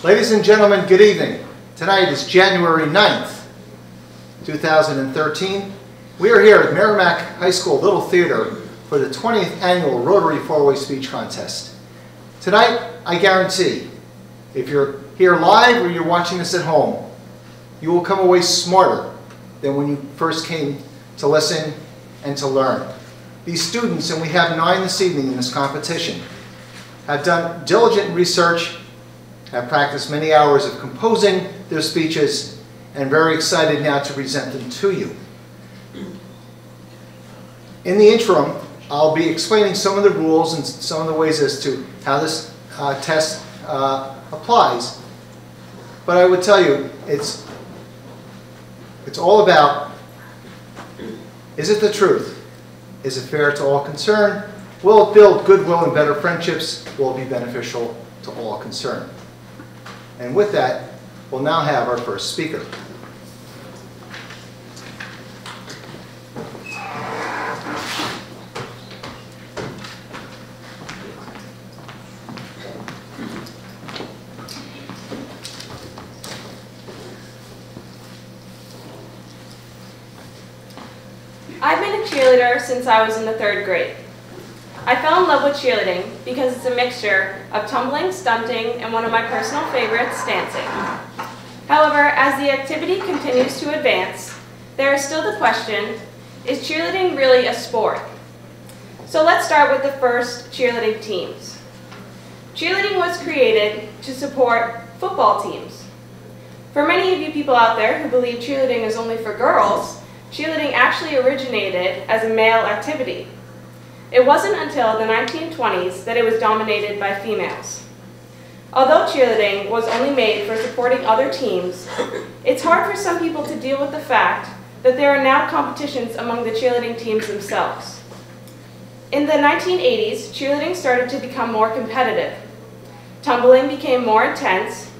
Ladies and gentlemen, good evening. Tonight is January 9th, 2013. We are here at Merrimack High School Little Theater for the 20th Annual Rotary Four-Way Speech Contest. Tonight, I guarantee, if you're here live or you're watching this at home, you will come away smarter than when you first came to listen and to learn. These students, and we have 9 this evening in this competition, have done diligent research, have practiced many hours of composing their speeches, and very excited now to present them to you. In the interim, I'll be explaining some of the rules and some of the ways as to how this test applies. But I would tell you, it's all about, is it the truth? Is it fair to all concerned? Will it build goodwill and better friendships? Will it be beneficial to all concerned? And with that, we'll now have our first speaker. I've been a cheerleader since I was in the 3rd grade. I fell in love with cheerleading because it's a mixture of tumbling, stunting, and one of my personal favorites, dancing. However, as the activity continues to advance, there is still the question, is cheerleading really a sport? So let's start with the first cheerleading teams. Cheerleading was created to support football teams. For many of you people out there who believe cheerleading is only for girls, cheerleading actually originated as a male activity. It wasn't until the 1920s that it was dominated by females. Although cheerleading was only made for supporting other teams, it's hard for some people to deal with the fact that there are now competitions among the cheerleading teams themselves. In the 1980s, cheerleading started to become more competitive. Tumbling became more intense.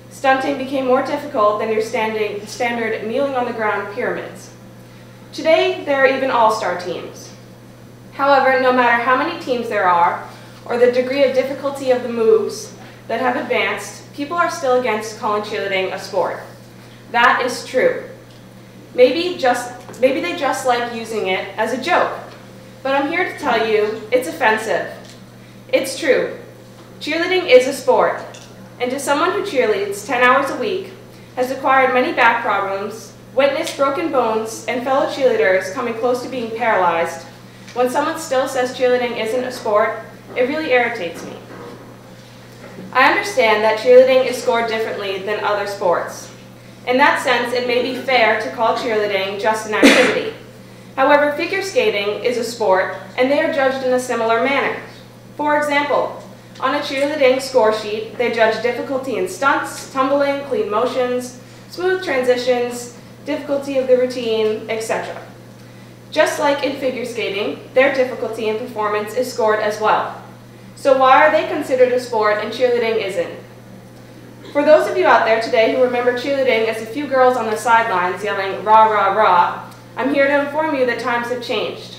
Stunting became more difficult than your standard kneeling on the ground pyramids. Today, there are even all-star teams. However, no matter how many teams there are, or the degree of difficulty of the moves that have advanced, people are still against calling cheerleading a sport. That is true. Maybe they just like using it as a joke, but I'm here to tell you it's offensive. It's true. Cheerleading is a sport, and to someone who cheerleads 10 hours a week, has acquired many back problems, witnessed broken bones, and fellow cheerleaders coming close to being paralyzed, when someone still says cheerleading isn't a sport, it really irritates me. I understand that cheerleading is scored differently than other sports. In that sense, it may be fair to call cheerleading just an activity. However, figure skating is a sport, and they are judged in a similar manner. For example, on a cheerleading score sheet, they judge difficulty in stunts, tumbling, clean motions, smooth transitions, difficulty of the routine, etc. Just like in figure skating, their difficulty in performance is scored as well. So why are they considered a sport and cheerleading isn't? For those of you out there today who remember cheerleading as a few girls on the sidelines yelling rah rah rah, I'm here to inform you that times have changed.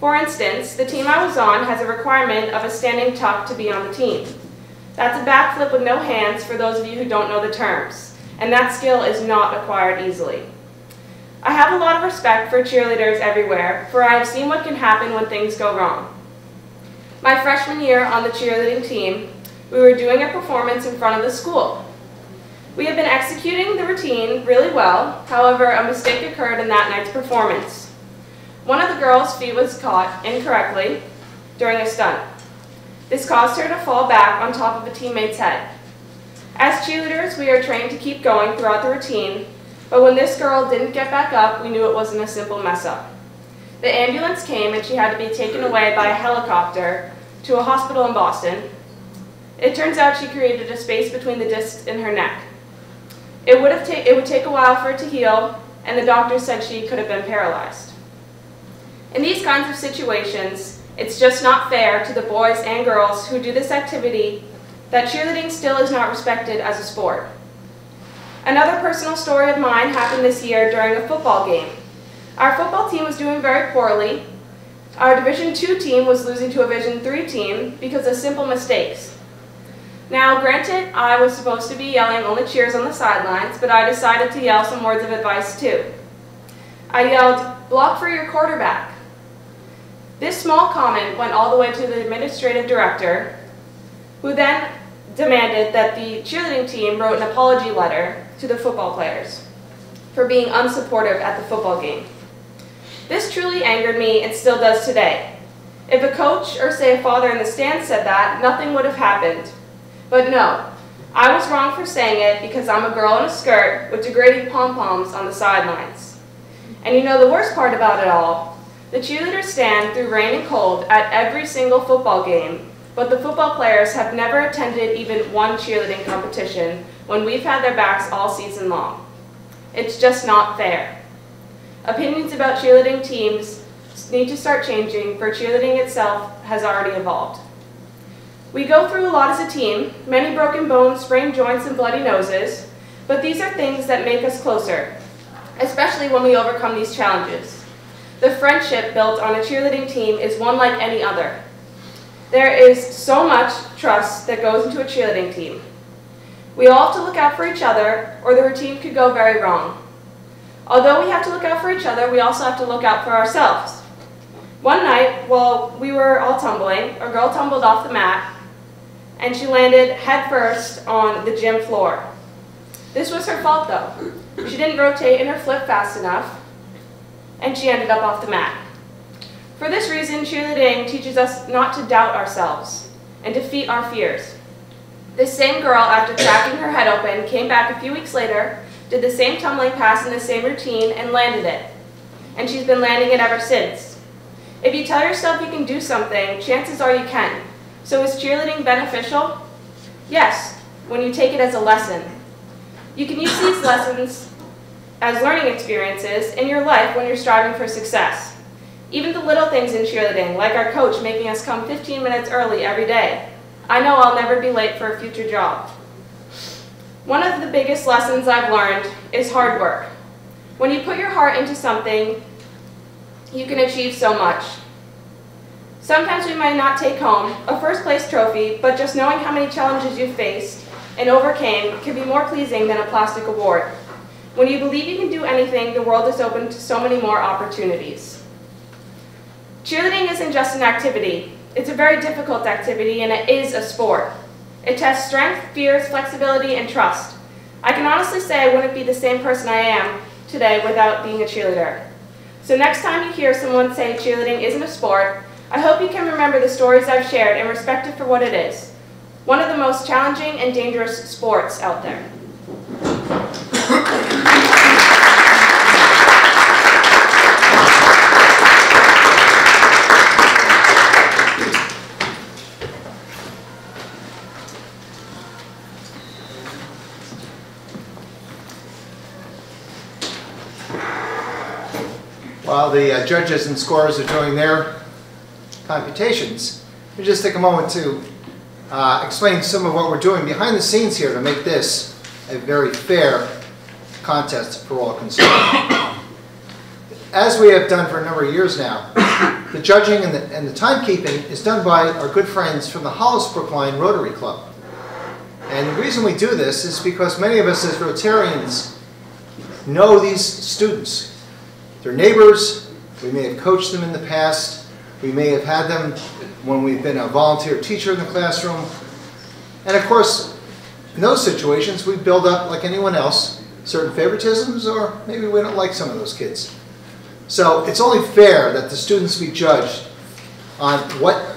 For instance, the team I was on has a requirement of a standing tuck to be on the team. That's a backflip with no hands for those of you who don't know the terms, and that skill is not acquired easily. I have a lot of respect for cheerleaders everywhere, for I have seen what can happen when things go wrong. My freshman year on the cheerleading team, we were doing a performance in front of the school. We had been executing the routine really well, however, a mistake occurred in that night's performance. One of the girls' feet was caught incorrectly during a stunt. This caused her to fall back on top of a teammate's head. As cheerleaders, we are trained to keep going throughout the routine, but when this girl didn't get back up, we knew it wasn't a simple mess-up. The ambulance came and she had to be taken away by a helicopter to a hospital in Boston. It turns out she created a space between the discs in her neck. It would take a while for it to heal, and the doctor said she could have been paralyzed. In these kinds of situations, it's just not fair to the boys and girls who do this activity that cheerleading still is not respected as a sport. Another personal story of mine happened this year during a football game. Our football team was doing very poorly. Our Division II team was losing to a Division III team because of simple mistakes. Now, granted, I was supposed to be yelling only cheers on the sidelines, but I decided to yell some words of advice too. I yelled, "Block for your quarterback." This small comment went all the way to the administrative director, who then demanded that the cheerleading team wrote an apology letter to the football players for being unsupportive at the football game. This truly angered me and still does today. If a coach or say a father in the stands said that, nothing would have happened. But no, I was wrong for saying it because I'm a girl in a skirt with degrading pom-poms on the sidelines. And you know the worst part about it all? The cheerleaders stand through rain and cold at every single football game, but the football players have never attended even one cheerleading competition when we've had their backs all season long. It's just not fair. Opinions about cheerleading teams need to start changing, for cheerleading itself has already evolved. We go through a lot as a team, many broken bones, sprained joints, and bloody noses, but these are things that make us closer, especially when we overcome these challenges. The friendship built on a cheerleading team is one like any other. There is so much trust that goes into a cheerleading team. We all have to look out for each other, or the routine could go very wrong. Although we have to look out for each other, we also have to look out for ourselves. One night, while we were all tumbling, a girl tumbled off the mat, and she landed headfirst on the gym floor. This was her fault, though. She didn't rotate in her flip fast enough, and she ended up off the mat. For this reason, cheerleading teaches us not to doubt ourselves and defeat our fears. This same girl, after cracking her head open, came back a few weeks later, did the same tumbling pass in the same routine, and landed it. And she's been landing it ever since. If you tell yourself you can do something, chances are you can. So is cheerleading beneficial? Yes, when you take it as a lesson. You can use these lessons as learning experiences in your life when you're striving for success. Even the little things in cheerleading, like our coach making us come 15 minutes early every day. I know I'll never be late for a future job. One of the biggest lessons I've learned is hard work. When you put your heart into something, you can achieve so much. Sometimes we might not take home a first place trophy, but just knowing how many challenges you faced and overcame can be more pleasing than a plastic award. When you believe you can do anything, the world is open to so many more opportunities. Cheerleading isn't just an activity. It's a very difficult activity, and it is a sport. It tests strength, fears, flexibility, and trust. I can honestly say I wouldn't be the same person I am today without being a cheerleader. So next time you hear someone say cheerleading isn't a sport, I hope you can remember the stories I've shared and respect it for what it is. One of the most challenging and dangerous sports out there. While the judges and scorers are doing their computations, let me just take a moment to explain some of what we're doing behind the scenes here to make this a very fair contest for all concerned. As we have done for a number of years now, the judging and the timekeeping is done by our good friends from the Hollis Brookline Rotary Club. And the reason we do this is because many of us as Rotarians know these students. They're neighbors, we may have coached them in the past, we may have had them when we've been a volunteer teacher in the classroom. And of course, in those situations, we build up, like anyone else, certain favoritisms, or maybe we don't like some of those kids. So it's only fair that the students be judged on what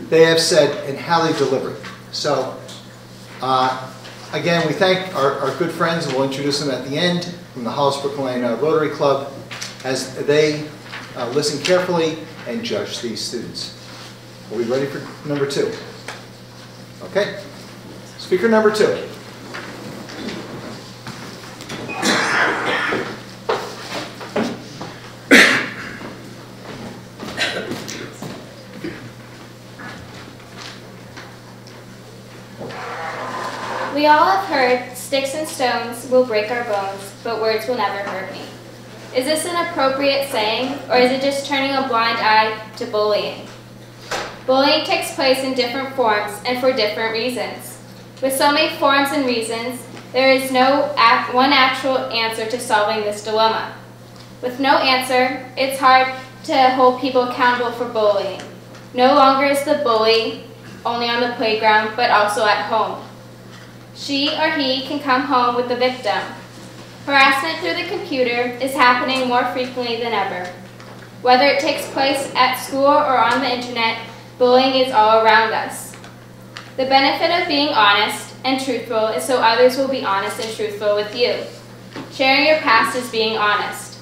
they have said and how they deliver. So again, we thank our good friends, and we'll introduce them at the end, from the Hollis Brookline Rotary Club, as they listen carefully and judge these students. Are we ready for number 2? Okay. Speaker number 2. We all have heard, sticks and stones will break our bones, but words will never hurt me. Is this an appropriate saying, or is it just turning a blind eye to bullying? Bullying takes place in different forms and for different reasons. With so many forms and reasons, there is no one actual answer to solving this dilemma. With no answer, it's hard to hold people accountable for bullying. No longer is the bully only on the playground, but also at home. She or he can come home with the victim. Harassment through the computer is happening more frequently than ever. Whether it takes place at school or on the internet, bullying is all around us. The benefit of being honest and truthful is so others will be honest and truthful with you. Sharing your past is being honest.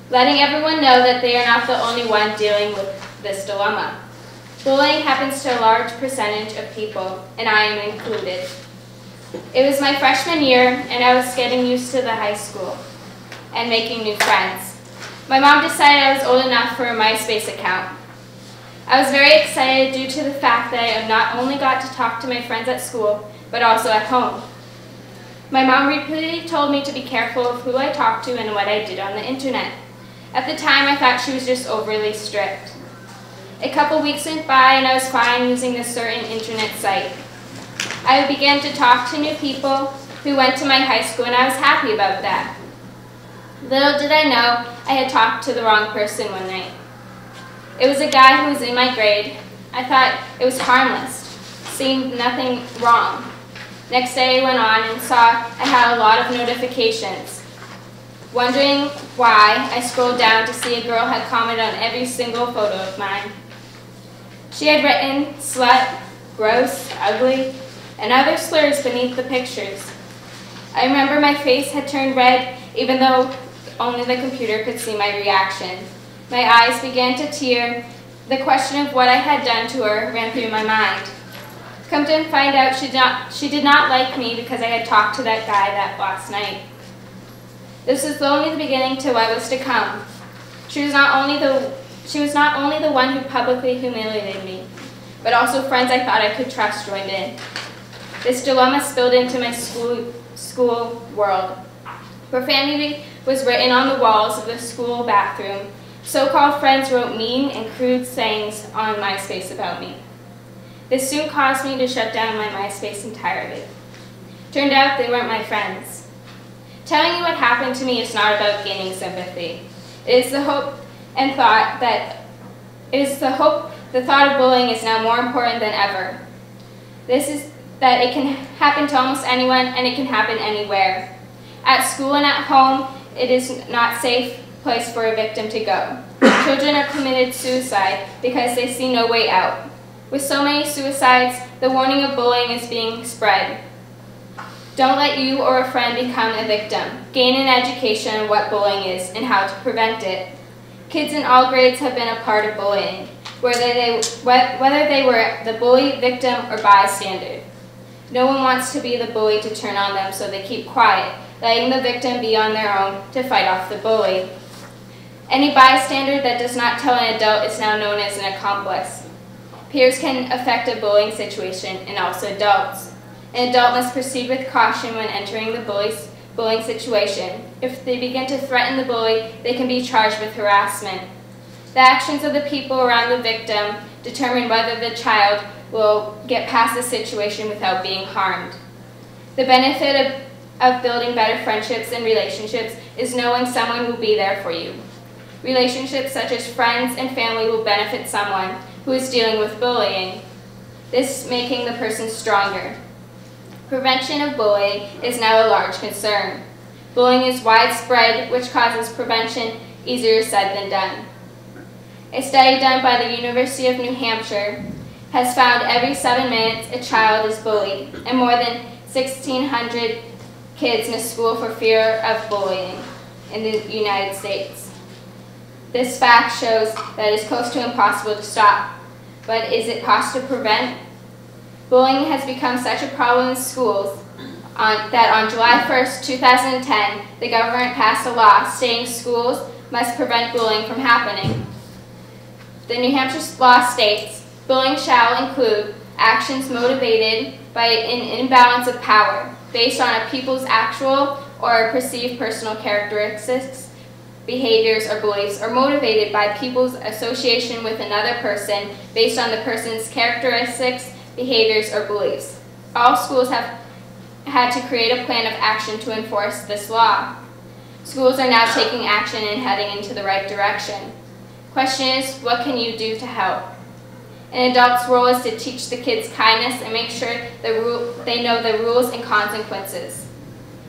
Letting everyone know that they are not the only one dealing with this dilemma. Bullying happens to a large percentage of people, and I am included. It was my freshman year, and I was getting used to the high school and making new friends. My mom decided I was old enough for a MySpace account. I was very excited due to the fact that I have not only got to talk to my friends at school, but also at home. My mom repeatedly told me to be careful of who I talked to and what I did on the internet. At the time, I thought she was just overly strict. A couple weeks went by and I was fine using this certain internet site. I began to talk to new people who went to my high school, and I was happy about that. Little did I know I had talked to the wrong person one night. It was a guy who was in my grade. I thought it was harmless, seemed nothing wrong. Next day I went on and saw I had a lot of notifications. Wondering why, I scrolled down to see a girl had commented on every single photo of mine. She had written slut, gross, ugly, and other slurs beneath the pictures. I remember my face had turned red even though only the computer could see my reaction. My eyes began to tear. The question of what I had done to her ran through my mind. Come to find out she did not like me because I had talked to that guy that last night. This was only the beginning to what was to come. She was not only the one who publicly humiliated me, but also friends I thought I could trust joined in. This dilemma spilled into my school world. Profanity was written on the walls of the school bathroom. So-called friends wrote mean and crude sayings on MySpace about me. This soon caused me to shut down my MySpace entirely. Turned out they weren't my friends. Telling you what happened to me is not about gaining sympathy. It is the hope and thought that the thought of bullying is now more important than ever. This is that it can happen to almost anyone, and it can happen anywhere. At school and at home, it is not a safe place for a victim to go. Children are committed suicide because they see no way out. With so many suicides, the warning of bullying is being spread. Don't let you or a friend become a victim. Gain an education on what bullying is and how to prevent it. Kids in all grades have been a part of bullying, whether they were the bully, victim, or bystander. No one wants to be the bully to turn on them, so they keep quiet, letting the victim be on their own to fight off the bully. Any bystander that does not tell an adult is now known as an accomplice. Peers can affect a bullying situation, and also adults. An adult must proceed with caution when entering the bullying situation. If they begin to threaten the bully, they can be charged with harassment. The actions of the people around the victim determine whether the child will get past the situation without being harmed. The benefit of building better friendships and relationships is knowing someone will be there for you. Relationships such as friends and family will benefit someone who is dealing with bullying, this making the person stronger. Prevention of bullying is now a large concern. Bullying is widespread, which causes prevention easier said than done. A study done by the University of New Hampshire has found every 7 minutes a child is bullied, and more than 1,600 kids miss school for fear of bullying in the United States. This fact shows that it is close to impossible to stop, but is it possible to prevent? Bullying has become such a problem in schools that on July 1st, 2010, the government passed a law stating schools must prevent bullying from happening. The New Hampshire law states, bullying shall include actions motivated by an imbalance of power based on a people's actual or perceived personal characteristics, behaviors, or beliefs, or motivated by people's association with another person based on the person's characteristics, behaviors, or beliefs. All schools have had to create a plan of action to enforce this law. Schools are now taking action and heading into the right direction. Question is, what can you do to help? An adult's role is to teach the kids kindness and make sure they know the rules and consequences.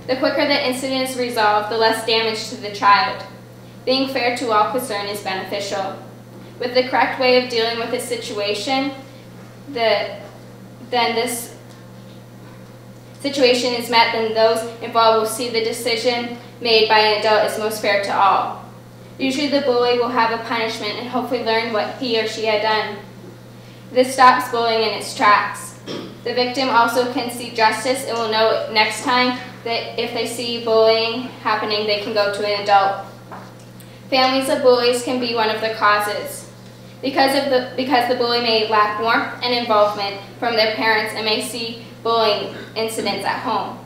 The quicker the incident is resolved, the less damage to the child. Being fair to all concerned is beneficial. With the correct way of dealing with a situation, then this situation is met, then those involved will see the decision made by an adult is most fair to all. Usually the bully will have a punishment and hopefully learn what he or she had done. This stops bullying in its tracks. The victim also can seek justice and will know next time that if they see bullying happening, they can go to an adult. Families of bullies can be one of the causes. Because the bully may lack warmth and involvement from their parents and may see bullying incidents at home.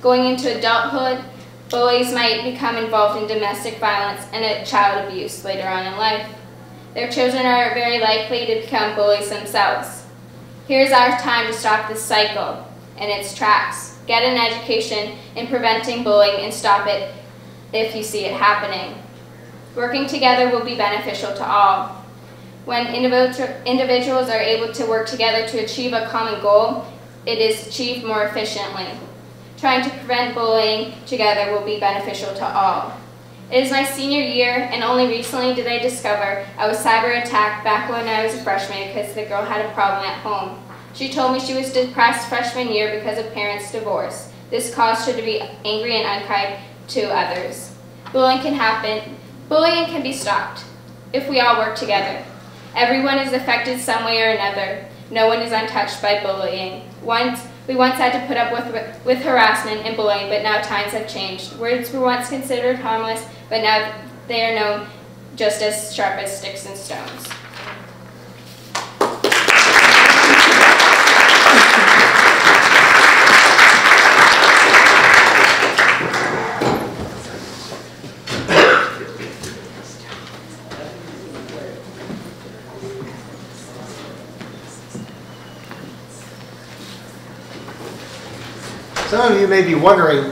Going into adulthood, bullies might become involved in domestic violence and child abuse later on in life. Their children are very likely to become bullies themselves. Here's our time to stop this cycle in its tracks. Get an education in preventing bullying and stop it if you see it happening. Working together will be beneficial to all. When individuals are able to work together to achieve a common goal, it is achieved more efficiently. Trying to prevent bullying together will be beneficial to all. It is my senior year, and only recently did I discover I was cyber attacked back when I was a freshman because the girl had a problem at home. She told me she was depressed freshman year because of parents' divorce. This caused her to be angry and unkind to others. Bullying can happen. Bullying can be stopped if we all work together. Everyone is affected some way or another. No one is untouched by bullying. We once had to put up with harassment and bullying, but now times have changed. Words were once considered harmless, but now they are known just as sharp as sticks and stones. Some of you may be wondering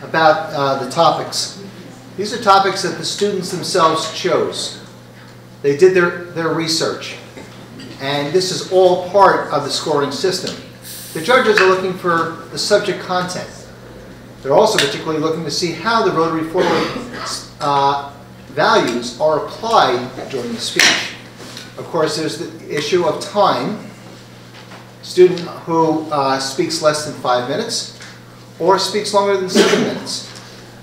about the topics. These are topics that the students themselves chose. They did their research, and this is all part of the scoring system. The judges are looking for the subject content. They're also particularly looking to see how the Rotary forward values are applied during the speech. Of course, there's the issue of time. Student who speaks less than 5 minutes or speaks longer than 7 minutes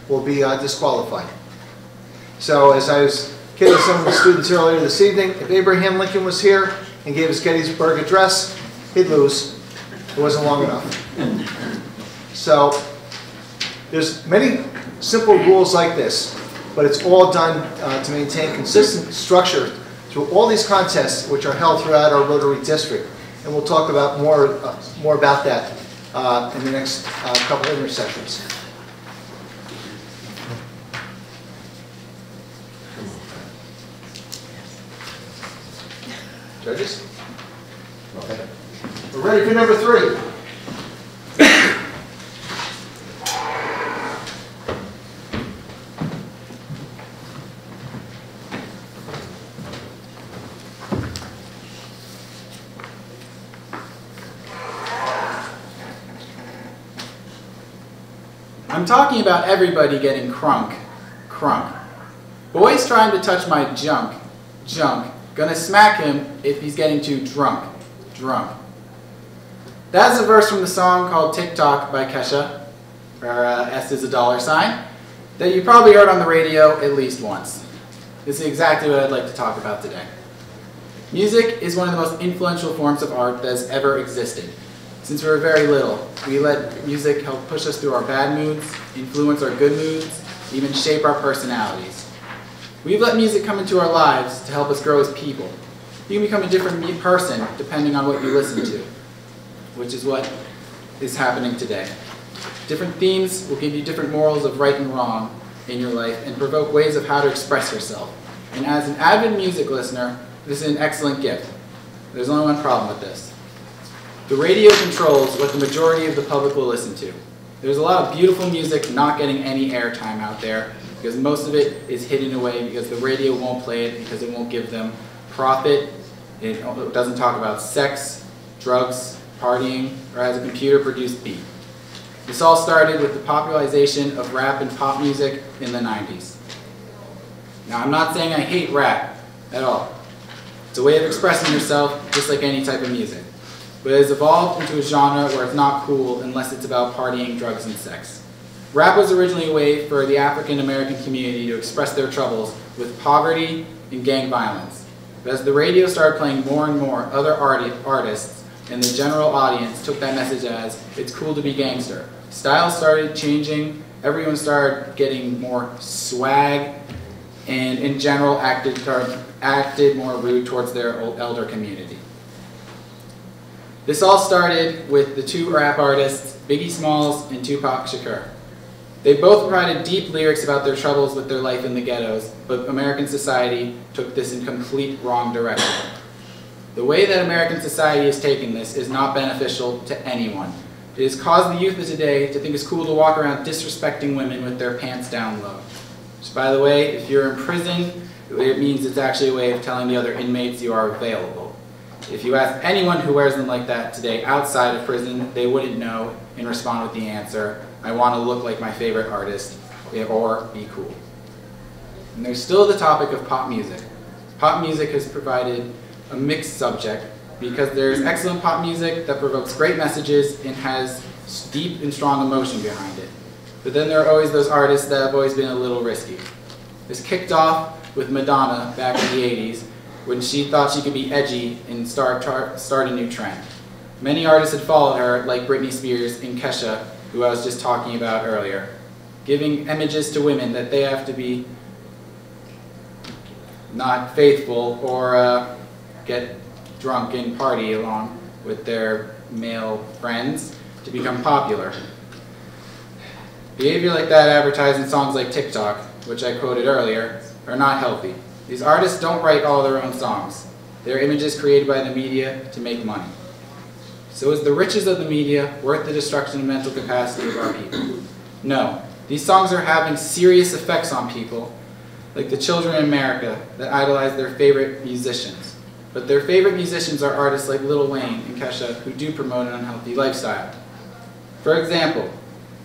will be disqualified. So as I was kidding some of the students earlier this evening, if Abraham Lincoln was here and gave his Gettysburg Address, he'd lose. It wasn't long enough. So there's many simple rules like this, but it's all done to maintain consistent structure through all these contests which are held throughout our Rotary district. And we'll talk about more about that in the next couple of intersessions. Judges? Okay. We're ready for number 3. I'm talking about everybody getting crunk. Boy's trying to touch my junk. Gonna smack him if he's getting too drunk. That's a verse from the song called TikTok by Kesha, where S is a $, that you probably heard on the radio at least once. This is exactly what I'd like to talk about today. Music is one of the most influential forms of art that has ever existed. Since we were very little, we let music help push us through our bad moods, influence our good moods, even shape our personalities. We've let music come into our lives to help us grow as people. You can become a different person depending on what you listen to, which is what is happening today. Different themes will give you different morals of right and wrong in your life and provoke ways of how to express yourself. And as an avid music listener, this is an excellent gift. There's only one problem with this. The radio controls what the majority of the public will listen to. There's a lot of beautiful music not getting any airtime out there because most of it is hidden away because the radio won't play it because it won't give them profit. It doesn't talk about sex, drugs, partying, or has a computer-produced beat. This all started with the popularization of rap and pop music in the 90s. Now, I'm not saying I hate rap at all. It's a way of expressing yourself just like any type of music. But it has evolved into a genre where it's not cool unless it's about partying, drugs, and sex. Rap was originally a way for the African American community to express their troubles with poverty and gang violence. But as the radio started playing more and more other artists, and the general audience took that message as, it's cool to be gangster. Styles started changing, everyone started getting more swag, and in general acted more rude towards their elder community. This all started with the two rap artists, Biggie Smalls and Tupac Shakur. They both provided deep lyrics about their troubles with their life in the ghettos, but American society took this in complete wrong direction. The way that American society has taken this is not beneficial to anyone. It has caused the youth of today to think it's cool to walk around disrespecting women with their pants down low. Which, by the way, if you're in prison, it means it's actually a way of telling the other inmates you are available. If you ask anyone who wears them like that today outside of prison, they wouldn't know and respond with the answer, I want to look like my favorite artist, or be cool. And there's still the topic of pop music. Pop music has provided a mixed subject because there's excellent pop music that provokes great messages and has deep and strong emotion behind it. But then there are always those artists that have always been a little risky. This kicked off with Madonna back in the 80s when she thought she could be edgy and start a new trend. Many artists had followed her, like Britney Spears and Kesha, who I was just talking about earlier, giving images to women that they have to be not faithful or get drunk and party along with their male friends to become popular. Behavior like that advertised in songs like TikTok, which I quoted earlier, are not healthy. These artists don't write all their own songs. They are images created by the media to make money. So is the riches of the media worth the destruction of mental capacity of our people? No. These songs are having serious effects on people, like the children in America that idolize their favorite musicians. But their favorite musicians are artists like Lil Wayne and Kesha who do promote an unhealthy lifestyle. For example,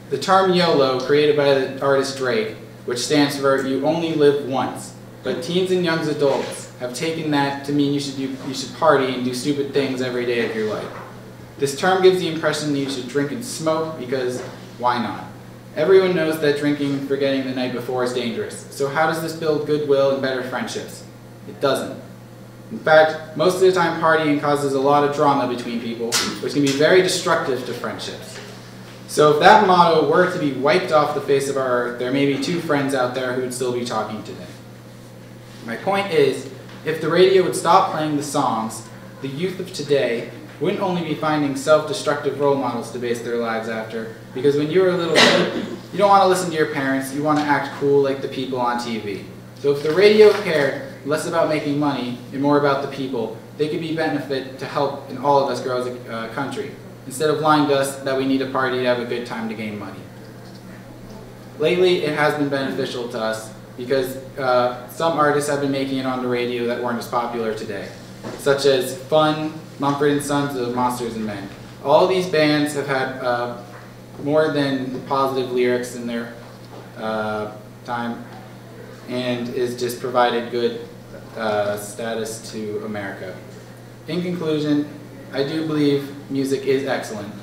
the term YOLO created by the artist Drake, which stands for You Only Live Once, but teens and young adults have taken that to mean you should party and do stupid things every day of your life. This term gives the impression that you should drink and smoke because why not? Everyone knows that drinking and forgetting the night before is dangerous. So how does this build goodwill and better friendships? It doesn't. In fact, most of the time partying causes a lot of drama between people, which can be very destructive to friendships. So if that motto were to be wiped off the face of our earth, there may be two friends out there who would still be talking today. My point is, if the radio would stop playing the songs, the youth of today wouldn't only be finding self-destructive role models to base their lives after, because when you were a little kid, you don't want to listen to your parents, you want to act cool like the people on TV. So if the radio cared less about making money and more about the people, they could be benefit to help in all of us grow as a country, instead of lying to us that we need a party to have a good time to gain money. Lately, it has been beneficial to us because some artists have been making it on the radio that weren't as popular today, such as Fun, Mumford & Sons, the Monsters and Men. All these bands have had more than positive lyrics in their time and is just provided good status to America. In conclusion, I do believe music is excellent,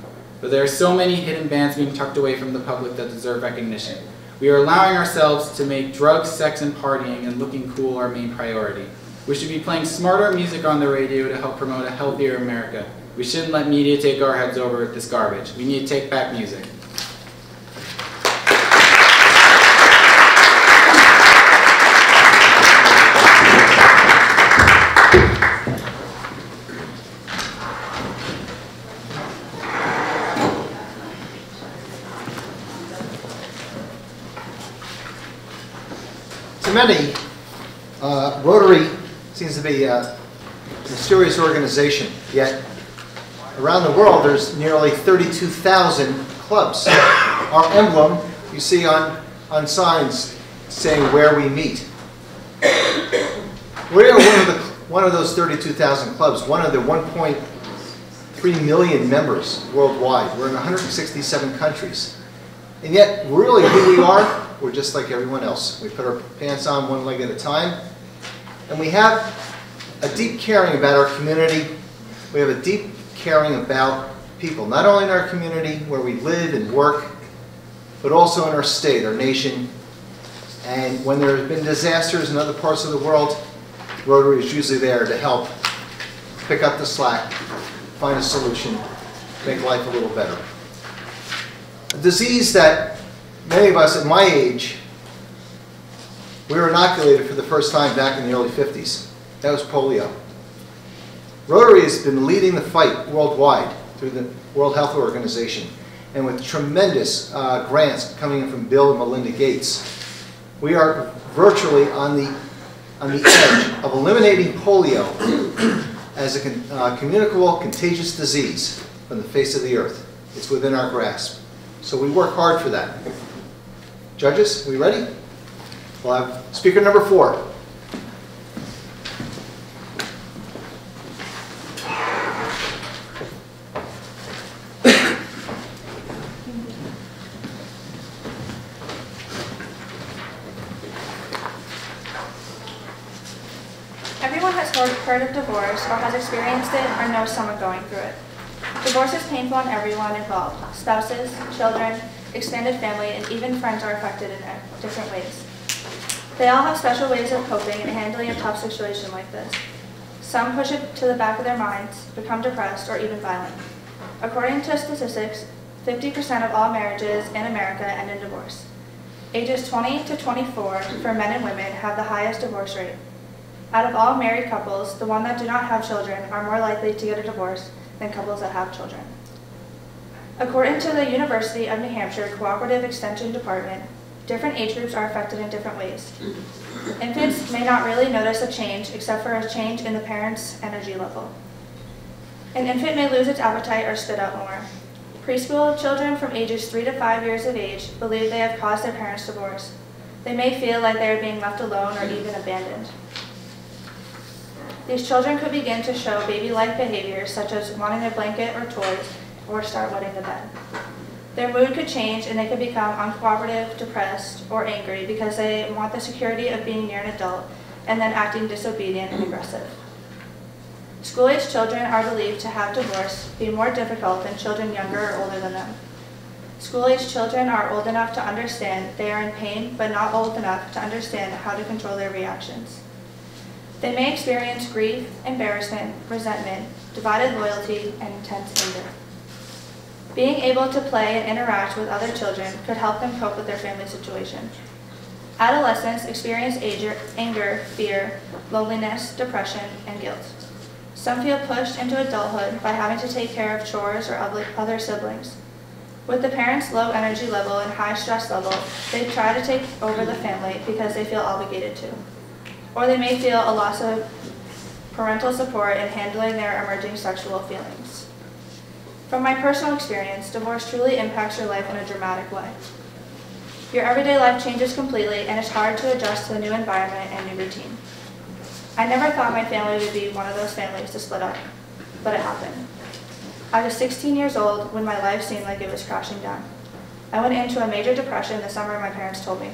but there are so many hidden bands being tucked away from the public that deserve recognition. We are allowing ourselves to make drugs, sex, and partying and looking cool our main priority. We should be playing smarter music on the radio to help promote a healthier America. We shouldn't let media take our heads over with this garbage. We need to take back music. To many, Rotary seems to be a mysterious organization, yet Around the world, there's nearly 32,000 clubs. Our emblem you see on signs saying where we meet. We are one of those 32,000 clubs, one of the 1.3 million members worldwide. We're in 167 countries. And yet, really who we are, we're just like everyone else. We put our pants on one leg at a time. And we have a deep caring about our community. We have a deep caring about people, not only in our community where we live and work, but also in our state, our nation. And when there have been disasters in other parts of the world, Rotary is usually there to help pick up the slack, find a solution, make life a little better. A disease that many of us at my age, we were inoculated for the first time back in the early 50s. That was polio. Rotary has been leading the fight worldwide through the World Health Organization, and with tremendous grants coming in from Bill and Melinda Gates. We are virtually on the edge of eliminating polio as a communicable, contagious disease from the face of the earth. It's within our grasp. So we work hard for that. Judges, we ready? We'll have speaker number 4. Everyone has heard of divorce or has experienced it or knows someone going through it. Divorce is painful on everyone involved. Spouses, children, expanded family, and even friends are affected in different ways. They all have special ways of coping and handling a tough situation like this. Some push it to the back of their minds, become depressed, or even violent. According to statistics, 50% of all marriages in America end in divorce. Ages 20 to 24 for men and women have the highest divorce rate. Out of all married couples, the ones that do not have children are more likely to get a divorce than couples that have children. According to the University of New Hampshire Cooperative Extension Department, different age groups are affected in different ways. Infants may not really notice a change except for a change in the parent's energy level. An infant may lose its appetite or spit out more. Preschool children from ages 3 to 5 years of age believe they have caused their parents' divorce. They may feel like they are being left alone or even abandoned. These children could begin to show baby-like behaviors such as wanting a blanket or toys or start wetting the bed. Their mood could change and they could become uncooperative, depressed, or angry because they want the security of being near an adult and then acting disobedient and aggressive. School-aged children are believed to have divorce be more difficult than children younger or older than them. School-aged children are old enough to understand they are in pain, but not old enough to understand how to control their reactions. They may experience grief, embarrassment, resentment, divided loyalty, and intense anger. Being able to play and interact with other children could help them cope with their family situation. Adolescents experience anger, fear, loneliness, depression, and guilt. Some feel pushed into adulthood by having to take care of chores or other siblings. With the parents' low energy level and high stress level, they try to take over the family because they feel obligated to. Or they may feel a loss of parental support in handling their emerging sexual feelings. From my personal experience, divorce truly impacts your life in a dramatic way. Your everyday life changes completely, and it's hard to adjust to the new environment and new routine. I never thought my family would be one of those families to split up, but it happened. I was 16 years old when my life seemed like it was crashing down. I went into a major depression the summer my parents told me.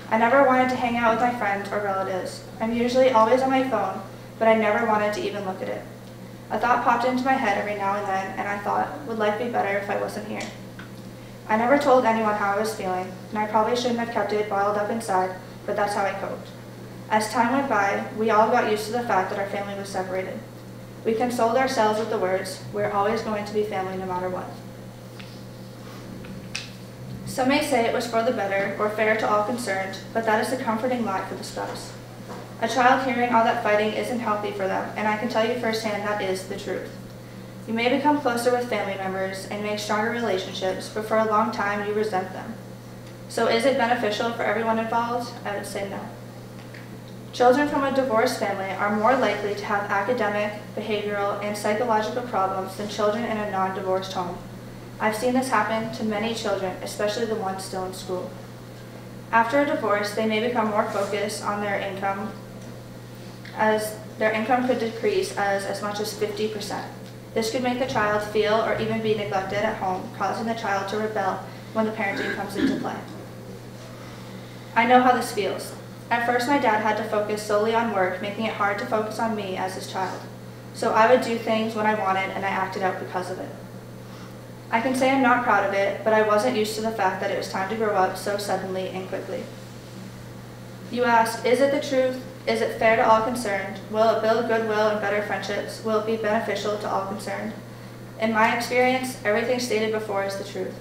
I never wanted to hang out with my friends or relatives. I'm usually always on my phone, but I never wanted to even look at it. A thought popped into my head every now and then, and I thought, would life be better if I wasn't here? I never told anyone how I was feeling, and I probably shouldn't have kept it bottled up inside, but that's how I coped. As time went by, we all got used to the fact that our family was separated. We consoled ourselves with the words, we're always going to be family no matter what. Some may say it was for the better or fair to all concerned, but that is a comforting lie for the spouse. A child hearing all that fighting isn't healthy for them, and I can tell you firsthand that is the truth. You may become closer with family members and make stronger relationships, but for a long time you resent them. So is it beneficial for everyone involved? I would say no. Children from a divorced family are more likely to have academic, behavioral, and psychological problems than children in a non-divorced home. I've seen this happen to many children, especially the ones still in school. After a divorce, they may become more focused on their income, as their income could decrease as much as 50%. This could make the child feel or even be neglected at home, causing the child to rebel when the parenting comes into play. I know how this feels. At first, my dad had to focus solely on work, making it hard to focus on me as his child. So I would do things when I wanted, and I acted out because of it. I can say I'm not proud of it, but I wasn't used to the fact that it was time to grow up so suddenly and quickly. You ask, is it the truth? Is it fair to all concerned? Will it build goodwill and better friendships? Will it be beneficial to all concerned? In my experience, everything stated before is the truth.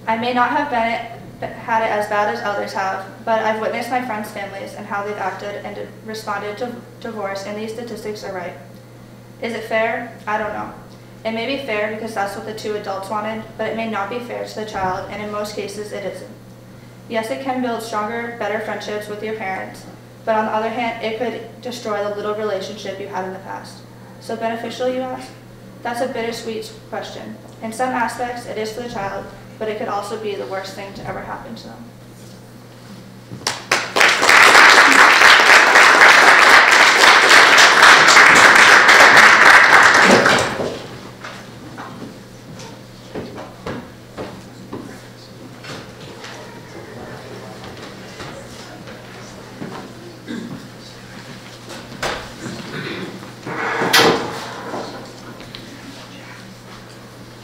I may not have had it as bad as others have, but I've witnessed my friends' families and how they've acted and responded to divorce, and these statistics are right. Is it fair? I don't know. It may be fair because that's what the two adults wanted, but it may not be fair to the child, and in most cases it isn't. Yes, it can build stronger, better friendships with your parents, but on the other hand, it could destroy the little relationship you had in the past. So beneficial, you ask? That's a bittersweet question. In some aspects, it is for the child, but it could also be the worst thing to ever happen to them.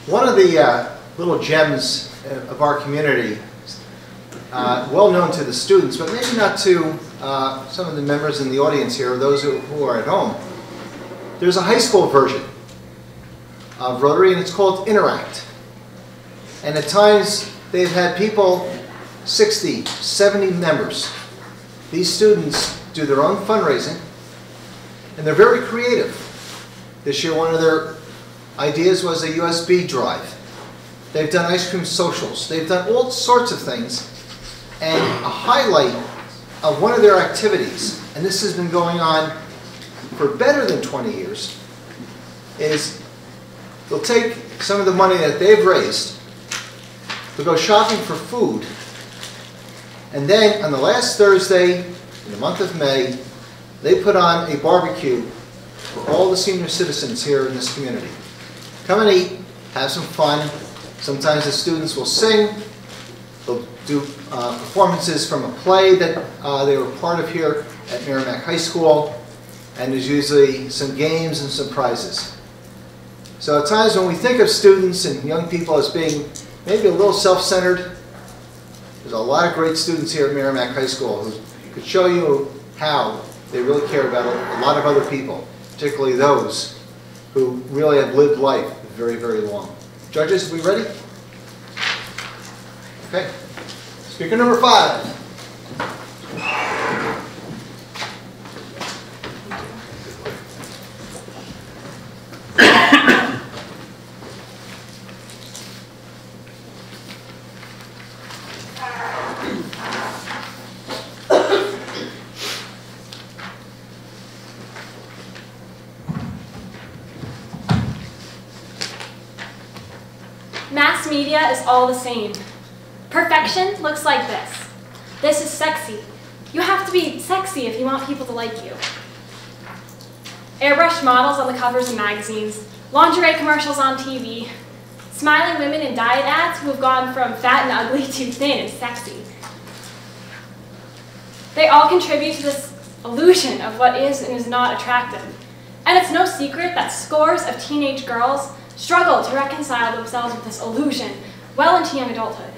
One of the little gems of our community, well known to the students, but maybe not to some of the members in the audience here, or those who are at home. There's a high school version of Rotary, and it's called Interact. And at times, they've had people, 60, 70 members. These students do their own fundraising, and they're very creative. This year, one of their ideas was a USB drive. They've done ice cream socials. They've done all sorts of things. And a highlight of one of their activities, and this has been going on for better than 20 years, is they'll take some of the money that they've raised to go shopping for food. And then on the last Thursday in the month of May, they put on a barbecue for all the senior citizens here in this community. Come and eat, have some fun. Sometimes the students will sing. They'll do performances from a play that they were part of here at Merrimack High School. And there's usually some games and some prizes. So at times when we think of students and young people as being maybe a little self-centered, there's a lot of great students here at Merrimack High School who could show you how they really care about a lot of other people, particularly those who really have lived life very, very long. Judges, are we ready? Okay. Speaker number 5. Mass media is all the same. Perfection looks like this. This is sexy. You have to be sexy if you want people to like you. Airbrush models on the covers of magazines, lingerie commercials on TV, smiling women in diet ads who have gone from fat and ugly to thin and sexy. They all contribute to this illusion of what is and is not attractive. And it's no secret that scores of teenage girls struggle to reconcile themselves with this illusion well into young adulthood.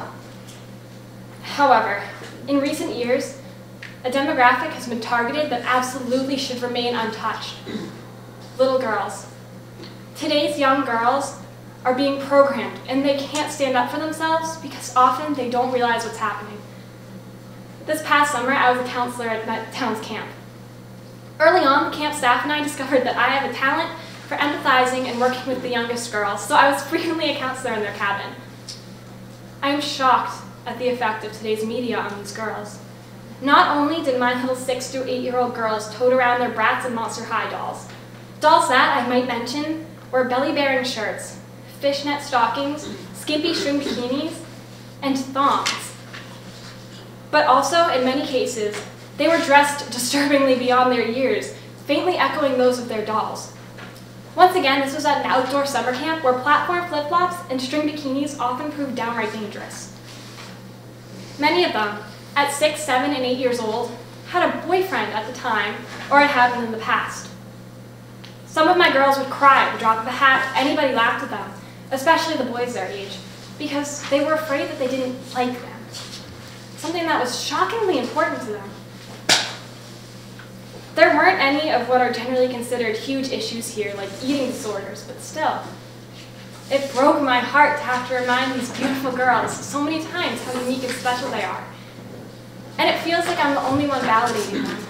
However, in recent years, a demographic has been targeted that absolutely should remain untouched. Little girls. Today's young girls are being programmed, and they can't stand up for themselves because often they don't realize what's happening. This past summer, I was a counselor at my town's camp. Early on, the camp staff and I discovered that I have a talent for empathizing and working with the youngest girls, so I was frequently a counselor in their cabin. I am shocked at the effect of today's media on these girls. not only did my little 6 to 8-year-old girls tote around their Bratz and Monster High dolls, dolls that, I might mention, were belly-bearing shirts, fishnet stockings, skimpy string bikinis, and thongs. But also, in many cases, they were dressed disturbingly beyond their years, faintly echoing those of their dolls. Once again, this was at an outdoor summer camp where platform flip-flops and string bikinis often proved downright dangerous. Many of them, at 6, 7, and 8 years old, had a boyfriend at the time, or had had one in the past. Some of my girls would cry at the drop of a hat if anybody laughed at them, especially the boys their age, because they were afraid that they didn't like them, something that was shockingly important to them. There weren't any of what are generally considered huge issues here, like eating disorders, but still. It broke my heart to have to remind these beautiful girls so many times how unique and special they are. And it feels like I'm the only one validating them.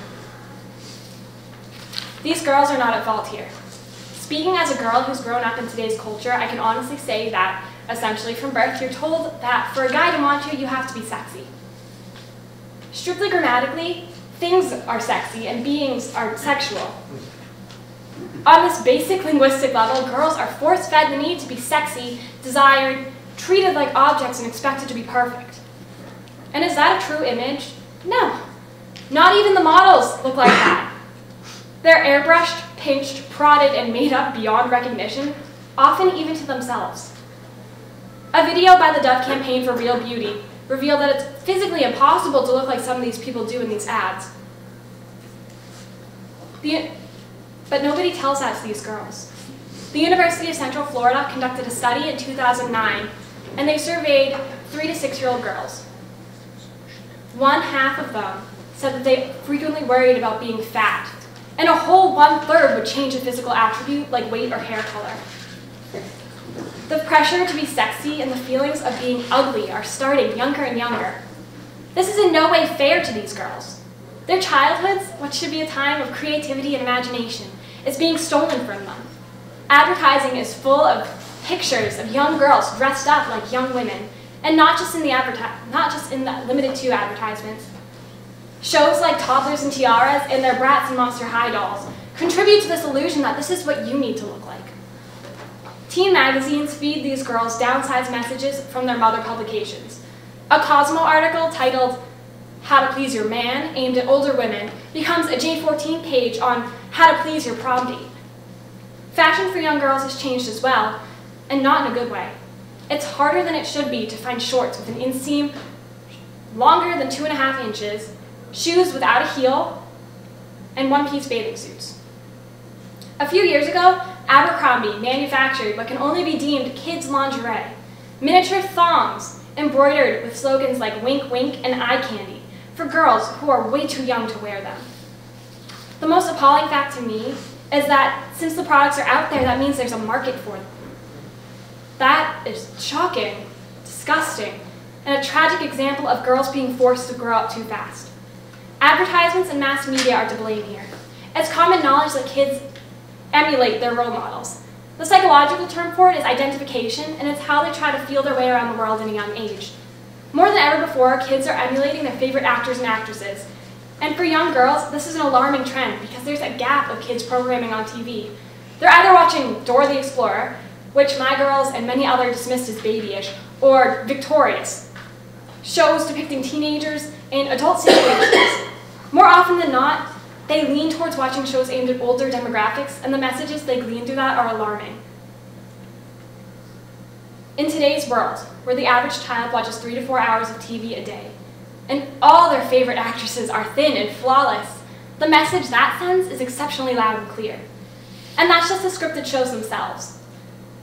These girls are not at fault here. Speaking as a girl who's grown up in today's culture, I can honestly say that, essentially from birth, you're told that for a guy to want you, you have to be sexy. Strictly grammatically, things are sexy and beings are sexual. On this basic linguistic level, girls are force-fed the need to be sexy, desired, treated like objects and expected to be perfect. And is that a true image? No. Not even the models look like that. They're airbrushed, pinched, prodded, and made up beyond recognition, often even to themselves. A video by the Dove Campaign for Real Beauty revealed that it's physically impossible to look like some of these people do in these ads. But nobody tells that to these girls. The University of Central Florida conducted a study in 2009, and they surveyed 3 to 6-year-old girls. 1/2 of them said that they frequently worried about being fat, and a whole 1/3 would change a physical attribute like weight or hair color. The pressure to be sexy and the feelings of being ugly are starting younger and younger. This is in no way fair to these girls. Their childhoods, what should be a time of creativity and imagination, is being stolen from them. Advertising is full of pictures of young girls dressed up like young women, and not just in the limited to advertisements. Shows like Toddlers and Tiaras and their Bratz and Monster High dolls contribute to this illusion that this is what you need to look like. Teen magazines feed these girls downsized messages from their mother publications. A Cosmo article titled How to Please Your Man, aimed at older women, becomes a J14 page on how to please your prom date. Fashion for young girls has changed as well, and not in a good way. It's harder than it should be to find shorts with an inseam longer than 2.5 inches, shoes without a heel, and one-piece bathing suits. A few years ago, Abercrombie manufactured what can only be deemed kids' lingerie, miniature thongs embroidered with slogans like wink, wink, and eye candy for girls who are way too young to wear them. The most appalling fact to me is that since the products are out there, that means there's a market for them. That is shocking, disgusting, and a tragic example of girls being forced to grow up too fast. Advertisements and mass media are to blame here. It's common knowledge that kids emulate their role models. The psychological term for it is identification, and it's how they try to feel their way around the world at a young age. More than ever before, kids are emulating their favorite actors and actresses. And for young girls, this is an alarming trend because there's a gap of kids programming on TV. They're either watching Dora the Explorer, which my girls and many others dismissed as babyish, or Victorious, shows depicting teenagers in adult situations. More often than not, they lean towards watching shows aimed at older demographics, and the messages they glean through that are alarming. In today's world, where the average child watches 3 to 4 hours of TV a day, and all their favorite actresses are thin and flawless, the message that sends is exceptionally loud and clear. And that's just the scripted shows themselves.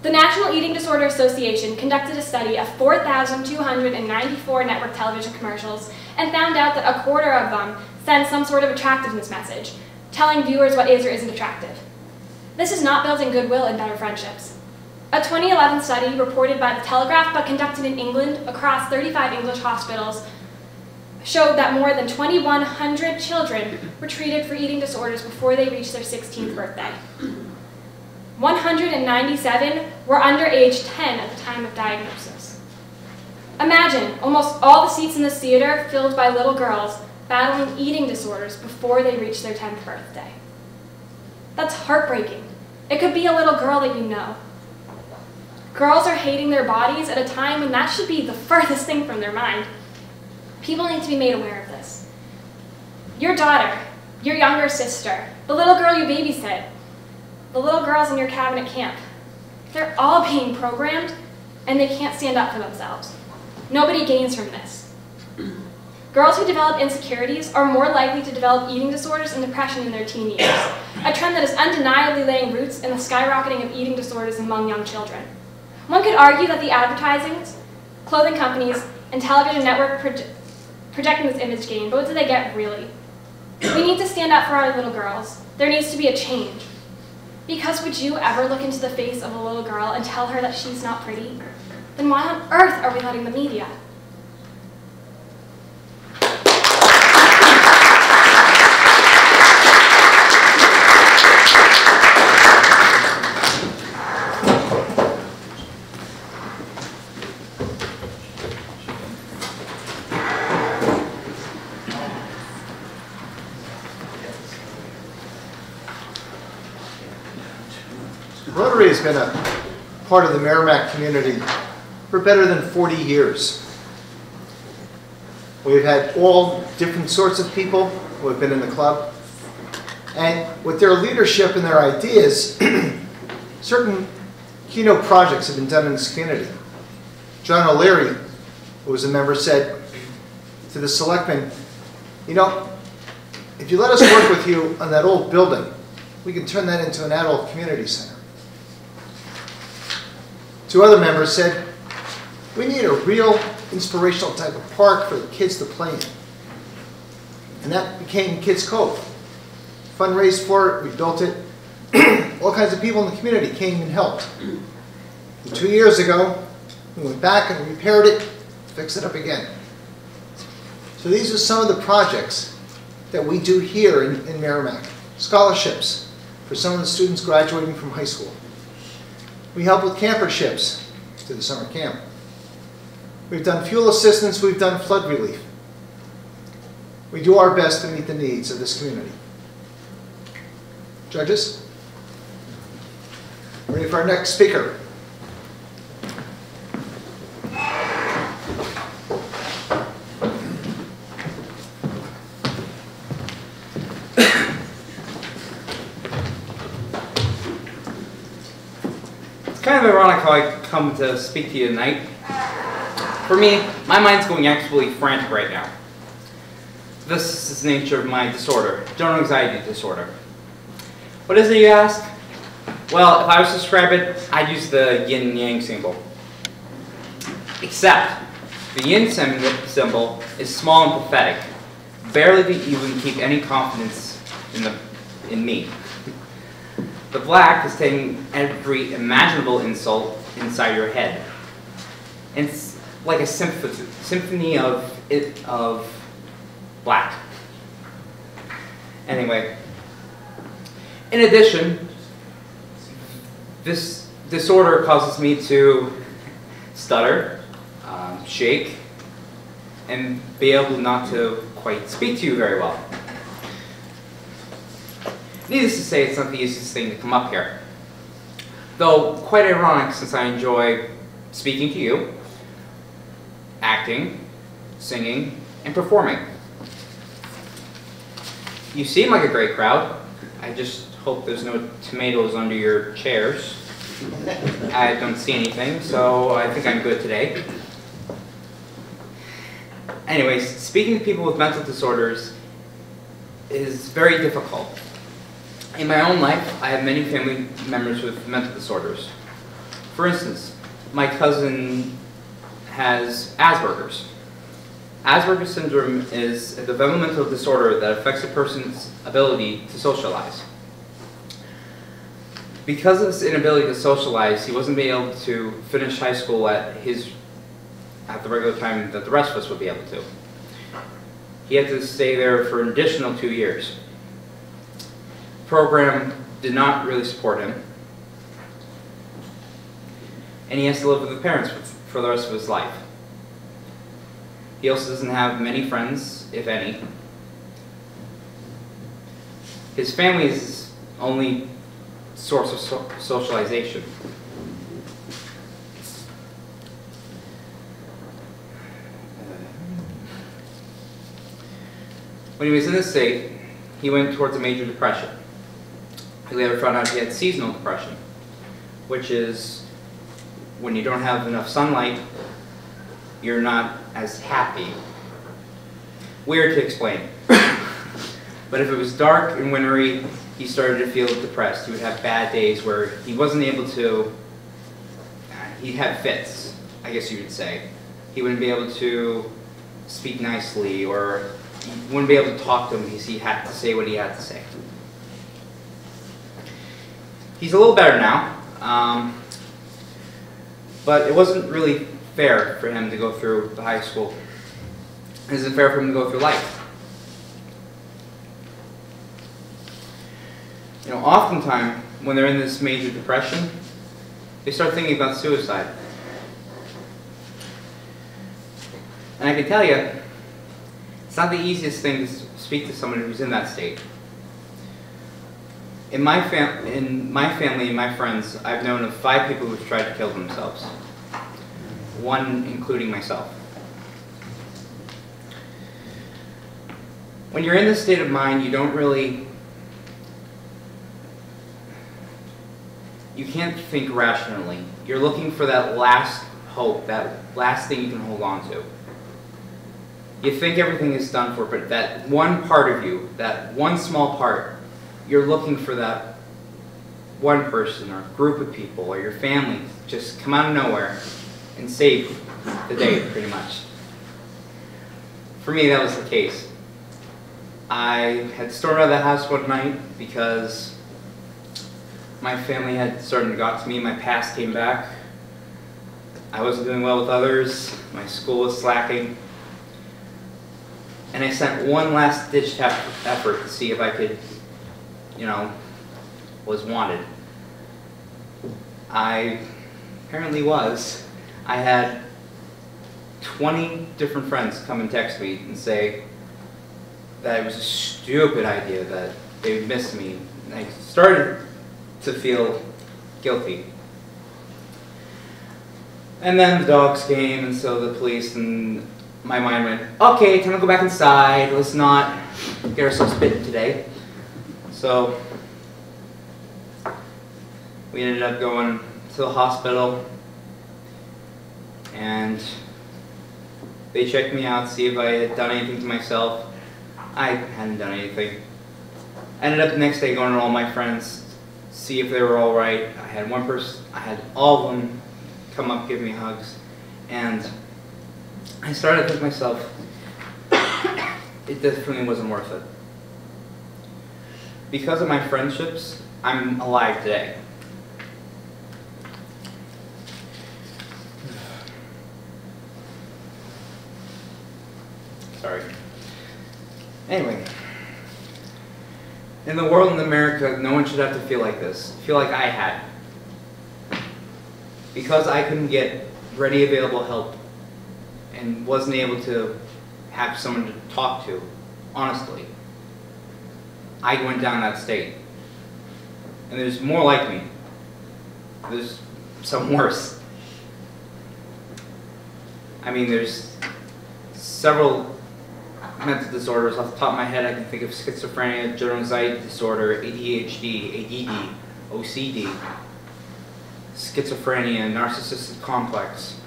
The National Eating Disorder Association conducted a study of 4,294 network television commercials and found out that 1/4 of them send some sort of attractiveness message, telling viewers what is or isn't attractive. This is not building goodwill and better friendships. A 2011 study reported by The Telegraph but conducted in England across 35 English hospitals showed that more than 2,100 children were treated for eating disorders before they reached their 16th birthday. 197 were under age 10 at the time of diagnosis. Imagine almost all the seats in this theater filled by little girls battling eating disorders before they reach their 10th birthday. That's heartbreaking. It could be a little girl that you know. Girls are hating their bodies at a time when that should be the furthest thing from their mind. People need to be made aware of this. Your daughter, your younger sister, the little girl you babysit, the little girls in your cabinet camp, they're all being programmed and they can't stand up for themselves. Nobody gains from this. Girls who develop insecurities are more likely to develop eating disorders and depression in their teen years, a trend that is undeniably laying roots in the skyrocketing of eating disorders among young children. One could argue that the advertisings, clothing companies, and television network projecting this image game, but what do they get really? We need to stand up for our little girls. There needs to be a change. Because would you ever look into the face of a little girl and tell her that she's not pretty? Then why on earth are we letting the media? Rotary has been a part of the Merrimack community for better than 40 years. We've had all different sorts of people who have been in the club. And with their leadership and their ideas, certain keynote projects have been done in this community. John O'Leary, who was a member, said to the selectmen, you know, if you let us work with you on that old building, we can turn that into an adult community center. Two other members said, we need a real inspirational type of park for the kids to play in. And that became Kids Cove. Fundraised for it, we built it. All kinds of people in the community came and helped. And 2 years ago, we went back and repaired it, fixed it up again. So these are some of the projects that we do here in Merrimack. Scholarships for some of the students graduating from high school. We help with camperships to the summer camp. We've done fuel assistance, we've done flood relief. We do our best to meet the needs of this community. Judges, ready for our next speaker. It's kind of ironic how I come to speak to you tonight. For me, my mind's going absolutely frantic right now. This is the nature of my disorder, general anxiety disorder. What is it, you ask? Well, if I was to describe it, I'd use the yin and yang symbol. Except, the yin symbol is small and pathetic, barely to even keep any confidence in me. The black is taking every imaginable insult inside your head. It's like a symphony of black. Anyway, in addition, this disorder causes me to stutter, shake, and be able not to quite speak to you very well. Needless to say, it's not the easiest thing to come up here. Though quite ironic, since I enjoy speaking to you, acting, singing, and performing. You seem like a great crowd. I just hope there's no tomatoes under your chairs. I don't see anything, so I think I'm good today. Anyways, speaking to people with mental disorders is very difficult. In my own life, I have many family members with mental disorders. For instance, my cousin has Asperger's. Asperger's syndrome is a developmental disorder that affects a person's ability to socialize. Because of his inability to socialize, he wasn't able to finish high school at the regular time that the rest of us would be able to. He had to stay there for an additional 2 years. The program did not really support him, and he has to live with his parents for the rest of his life. He also doesn't have many friends, if any, His family is his only source of socialization. When he was in the state, he went towards a major depression. He later found out he had seasonal depression, which is when you don't have enough sunlight, you're not as happy. Weird to explain. But if it was dark and wintry, he started to feel depressed. He would have bad days where he wasn't able to, he'd have fits, I guess you would say. He wouldn't be able to speak nicely, or you wouldn't be able to talk to him because he had to say what he had to say. He's a little better now, but it wasn't really fair for him to go through the high school. It isn't fair for him to go through life. You know, oftentimes when they're in this major depression, they start thinking about suicide. And I can tell you, it's not the easiest thing to speak to someone who's in that state. In my family and my friends, I've known of 5 people who've tried to kill themselves. 1 including myself. When you're in this state of mind, you can't think rationally. You're looking for that last hope, that last thing you can hold on to. You think everything is done for, but that one part of you, that one small part, you're looking for that one person or group of people or your family just come out of nowhere and save the day, pretty much. For me, that was the case. I had stormed out of the house one night because my family had started to got to me. My past came back. I wasn't doing well with others. My school was slacking. And I sent one last ditch effort to see if I could, was wanted. I apparently was. I had 20 different friends come and text me and say that it was a stupid idea, that they would miss me. And I started to feel guilty. And then the dogs came, and so the police, and my mind went, okay, time to go back inside. Let's not get ourselves bitten today. So we ended up going to the hospital, and they checked me out, see if I had done anything to myself. I hadn't done anything. I ended up the next day going to all my friends, see if they were all right. I had all of them come up, give me hugs, and I started to think to myself, it definitely wasn't worth it. Because of my friendships, I'm alive today. Sorry. Anyway, in the world in America, no one should have to feel like this. Feel like I had. Because I couldn't get ready, available help and wasn't able to have someone to talk to, honestly, I went down that state. And there's more like me. There's some worse. I mean, there's several mental disorders. Off the top of my head, I can think of schizophrenia, general anxiety disorder, ADHD, ADD, OCD, schizophrenia, narcissistic complex,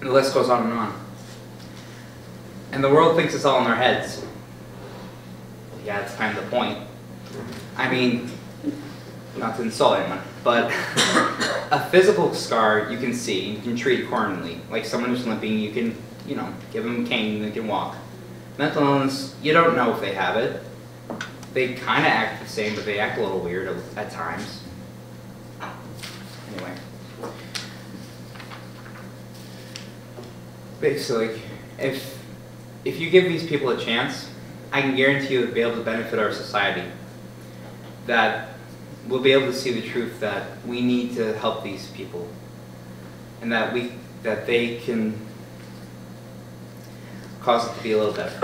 and the list goes on and on. And the world thinks it's all in our heads. Well, yeah, that's kind of the point. I mean, not to insult anyone, but a physical scar you can see, you can treat accordingly. Like someone who's limping, you can, give them a cane and they can walk. Mental illness, you don't know if they have it. They kind of act the same, but they act a little weird at times. Anyway. Basically, if you give these people a chance, I can guarantee you they'll be able to benefit our society. That we'll be able to see the truth that we need to help these people. And that they can cause it to be a little better.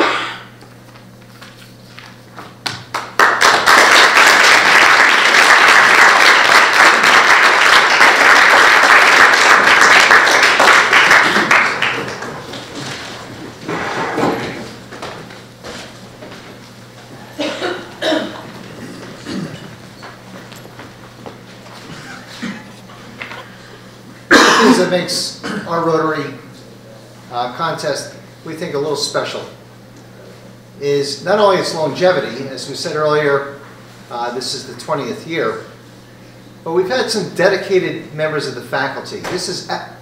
that makes our Rotary contest, we think, a little special is not only its longevity, as we said earlier, this is the 20th year, but we've had some dedicated members of the faculty.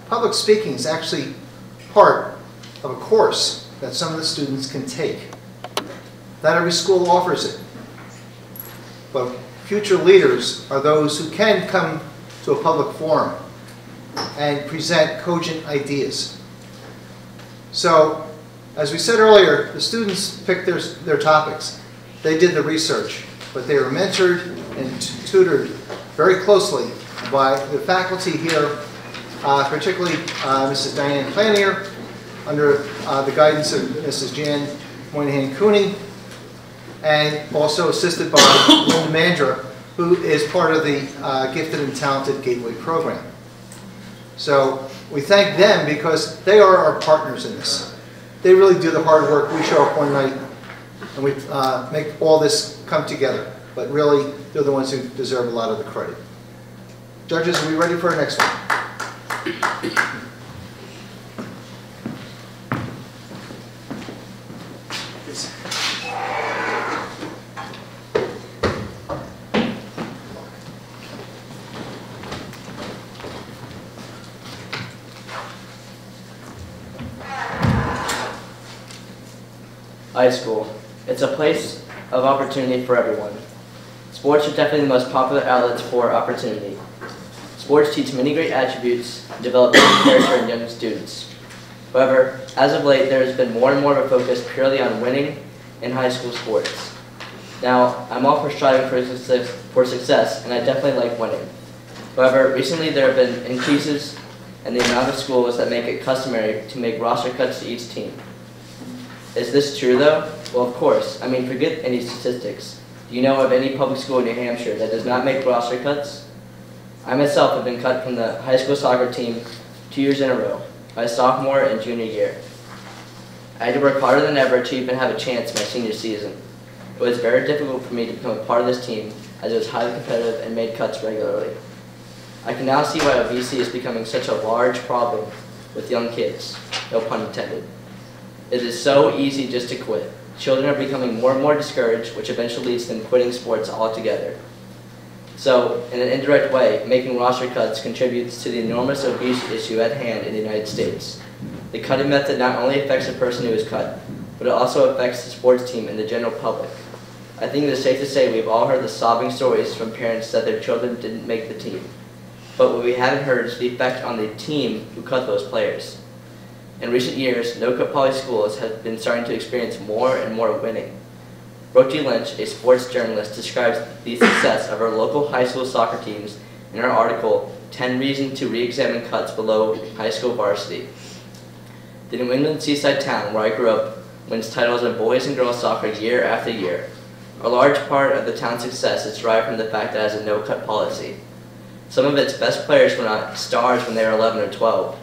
Public speaking is actually part of a course that some of the students can take. Not every school offers it, but future leaders are those who can come to a public forum and present cogent ideas. So, as we said earlier, the students picked their topics. They did the research, but they were mentored and tutored very closely by the faculty here, particularly Mrs. Diane Planier, under the guidance of Mrs. Jan Moynihan-Cooney, and also assisted by Linda Mandra, who is part of the Gifted and Talented Gateway program. So we thank them because they are our partners in this. They really do the hard work. We show up one night and we make all this come together. But really, they're the ones who deserve a lot of the credit. Judges, are we ready for our next one? High school. It's a place of opportunity for everyone. Sports are definitely the most popular outlets for opportunity. Sports teach many great attributes and develop good character in young students. However, as of late, there has been more and more of a focus purely on winning in high school sports. Now, I'm all for striving for success, and I definitely like winning. However, recently there have been increases in the amount of schools that make it customary to make roster cuts to each team. Is this true though? Well, of course. I mean, forget any statistics. Do you know of any public school in New Hampshire that does not make roster cuts? I myself have been cut from the high school soccer team 2 years in a row, my sophomore and junior year. I had to work harder than ever to even have a chance my senior season. It was very difficult for me to become a part of this team as it was highly competitive and made cuts regularly. I can now see why obesity is becoming such a large problem with young kids, no pun intended. It is so easy just to quit. Children are becoming more and more discouraged, which eventually leads to them quitting sports altogether. So, in an indirect way, making roster cuts contributes to the enormous obesity issue at hand in the United States. The cutting method not only affects the person who is cut, but it also affects the sports team and the general public. I think it is safe to say we've all heard the sobbing stories from parents that their children didn't make the team. But what we haven't heard is the effect on the team who cut those players. In recent years, no-cut poly schools have been starting to experience more and more winning. Rotary Lynch, a sports journalist, describes the success of our local high school soccer teams in her article, 10 Reasons to Re-Examine Cuts Below High School Varsity. The New England seaside town where I grew up wins titles in boys and girls soccer year after year. A large part of the town's success is derived from the fact that it has a no-cut policy. Some of its best players were not stars when they were 11 or 12.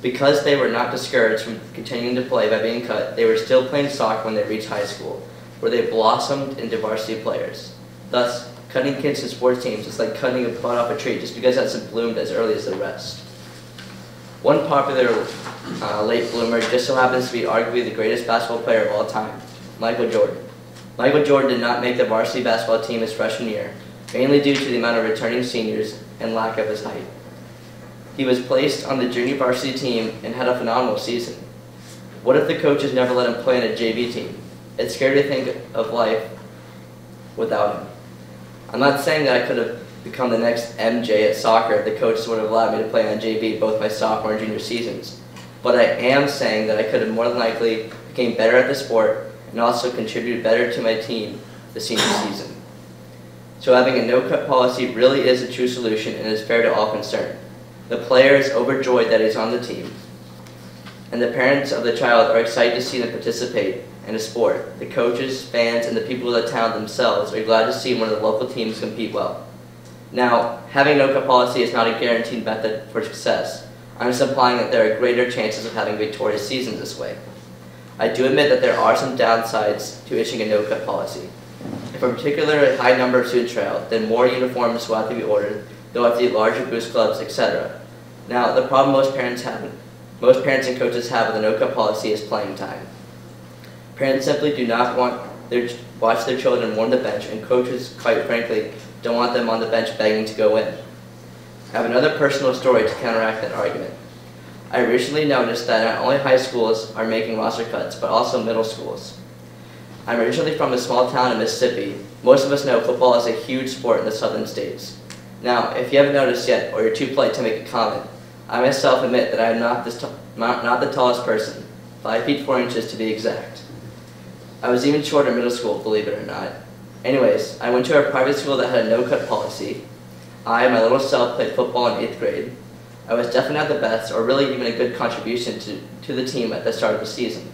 Because they were not discouraged from continuing to play by being cut, they were still playing soccer when they reached high school, where they blossomed into varsity players. Thus, cutting kids in sports teams is like cutting a bud off a tree just because it hasn't bloomed as early as the rest. One popular late bloomer just so happens to be arguably the greatest basketball player of all time, Michael Jordan. Michael Jordan did not make the varsity basketball team his freshman year, mainly due to the amount of returning seniors and lack of his height. He was placed on the junior varsity team and had a phenomenal season. What if the coaches never let him play on a JV team? It's scary to think of life without him. I'm not saying that I could have become the next MJ at soccer if the coaches would have allowed me to play on JV both my sophomore and junior seasons. But I am saying that I could have more than likely became better at the sport and also contributed better to my team the senior season. So having a no-cut policy really is a true solution and is fair to all concerned. The player is overjoyed that he's on the team, and the parents of the child are excited to see them participate in a sport. The coaches, fans, and the people of the town themselves are glad to see one of the local teams compete well. Now, having a no-cut policy is not a guaranteed method for success. I'm just implying that there are greater chances of having victorious seasons this way. I do admit that there are some downsides to issuing a no-cut policy. If a particularly high number of students try out, then more uniforms will have to be ordered, they'll have to eat larger boost clubs, etc. Now, the problem most parents and coaches have with the no-cut policy is playing time. Parents simply do not want watch their children warm the bench, and coaches, quite frankly, don't want them on the bench begging to go in. I have another personal story to counteract that argument. I recently noticed that not only high schools are making roster cuts, but also middle schools. I'm originally from a small town in Mississippi. Most of us know football is a huge sport in the southern states. Now, if you haven't noticed yet, or you're too polite to make a comment, I myself admit that I am not the tallest person, 5 feet 4 inches to be exact. I was even shorter in middle school, believe it or not. Anyways, I went to a private school that had a no-cut policy. I, my little self, played football in 8th grade. I was definitely not the best, or really even a good contribution to the team at the start of the season.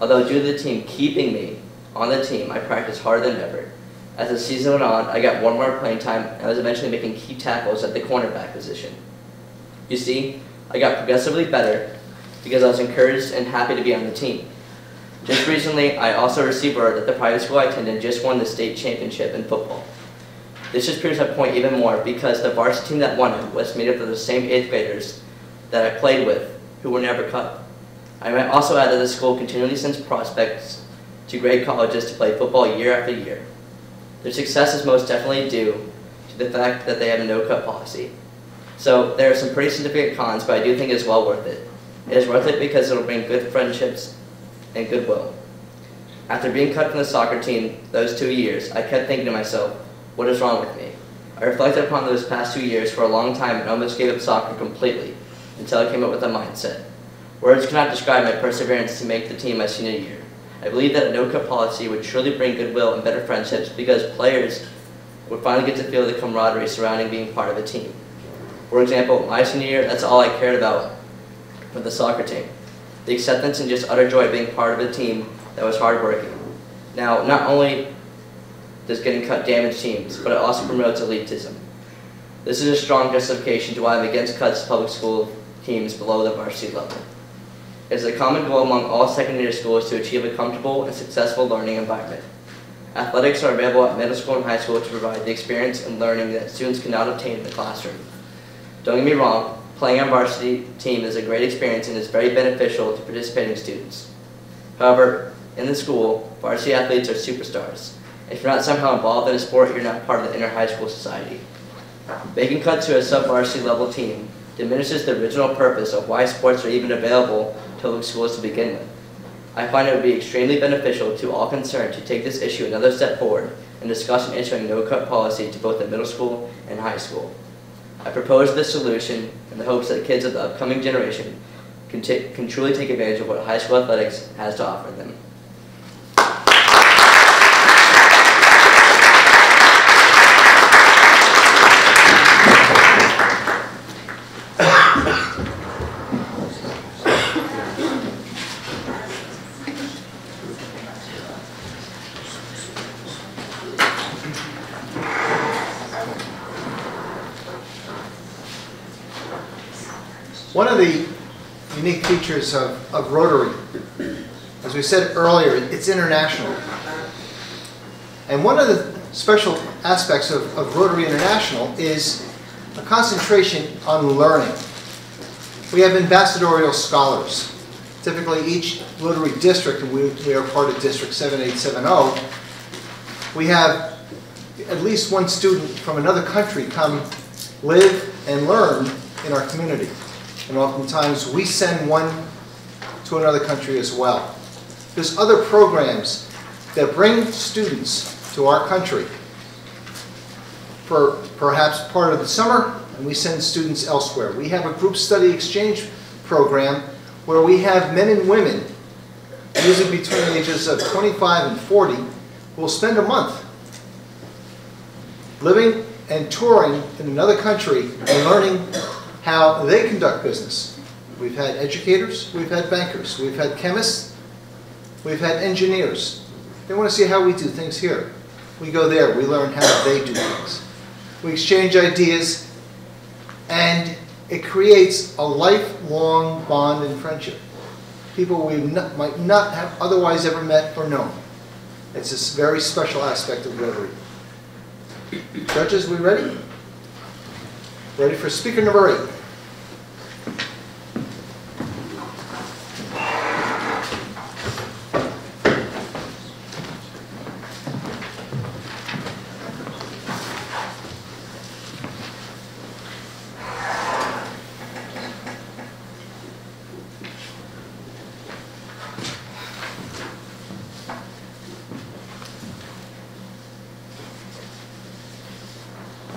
Although due to the team keeping me on the team, I practiced harder than ever. As the season went on, I got more and more playing time, and I was eventually making key tackles at the cornerback position. You see, I got progressively better because I was encouraged and happy to be on the team. Just recently, I also received word that the private school I attended just won the state championship in football. This just proves my point even more because the varsity team that won it was made up of the same 8th graders that I played with who were never cut. I might also add that the school continually sends prospects to great colleges to play football year after year. Their success is most definitely due to the fact that they have a no-cut policy. So there are some pretty significant cons, but I do think it is well worth it. It is worth it because it will bring good friendships and goodwill. After being cut from the soccer team those 2 years, I kept thinking to myself, what is wrong with me? I reflected upon those past 2 years for a long time and almost gave up soccer completely until I came up with a mindset. Words cannot describe my perseverance to make the team my senior year. I believe that a no-cut policy would surely bring goodwill and better friendships because players would finally get to feel the camaraderie surrounding being part of a team. For example, my senior year, that's all I cared about with the soccer team. The acceptance and just utter joy of being part of a team that was hardworking. Now, not only does getting cut damage teams, but it also promotes elitism. This is a strong justification to why I'm against cuts to public school teams below the varsity level. It is a common goal among all secondary schools to achieve a comfortable and successful learning environment. Athletics are available at middle school and high school to provide the experience and learning that students cannot obtain in the classroom. Don't get me wrong, playing on varsity team is a great experience and is very beneficial to participating students. However, in the school, varsity athletes are superstars. If you're not somehow involved in a sport, you're not part of the inner high school society. Making cuts to a sub-varsity level team diminishes the original purpose of why sports are even available to public schools to begin with. I find it would be extremely beneficial to all concerned to take this issue another step forward and discuss an issuing no-cut policy to both the middle school and high school. I propose this solution in the hopes that kids of the upcoming generation can truly take advantage of what high school athletics has to offer them. One of the unique features of Rotary, as we said earlier, it's international. And one of the special aspects of Rotary International is a concentration on learning. We have ambassadorial scholars. Typically each Rotary district, and we are part of District 7870, we have at least one student from another country come live and learn in our community. And oftentimes we send one to another country as well. There's other programs that bring students to our country for perhaps part of the summer, and we send students elsewhere. We have a group study exchange program where we have men and women, usually between the ages of 25 and 40, who will spend a month living and touring in another country and learning how they conduct business. We've had educators, we've had bankers, we've had chemists, we've had engineers. They want to see how we do things here. We go there, we learn how they do things. We exchange ideas, and it creates a lifelong bond and friendship. People we might not have otherwise ever met or known. It's this very special aspect of Rotary. Judges, we ready? Ready for speaker number 8.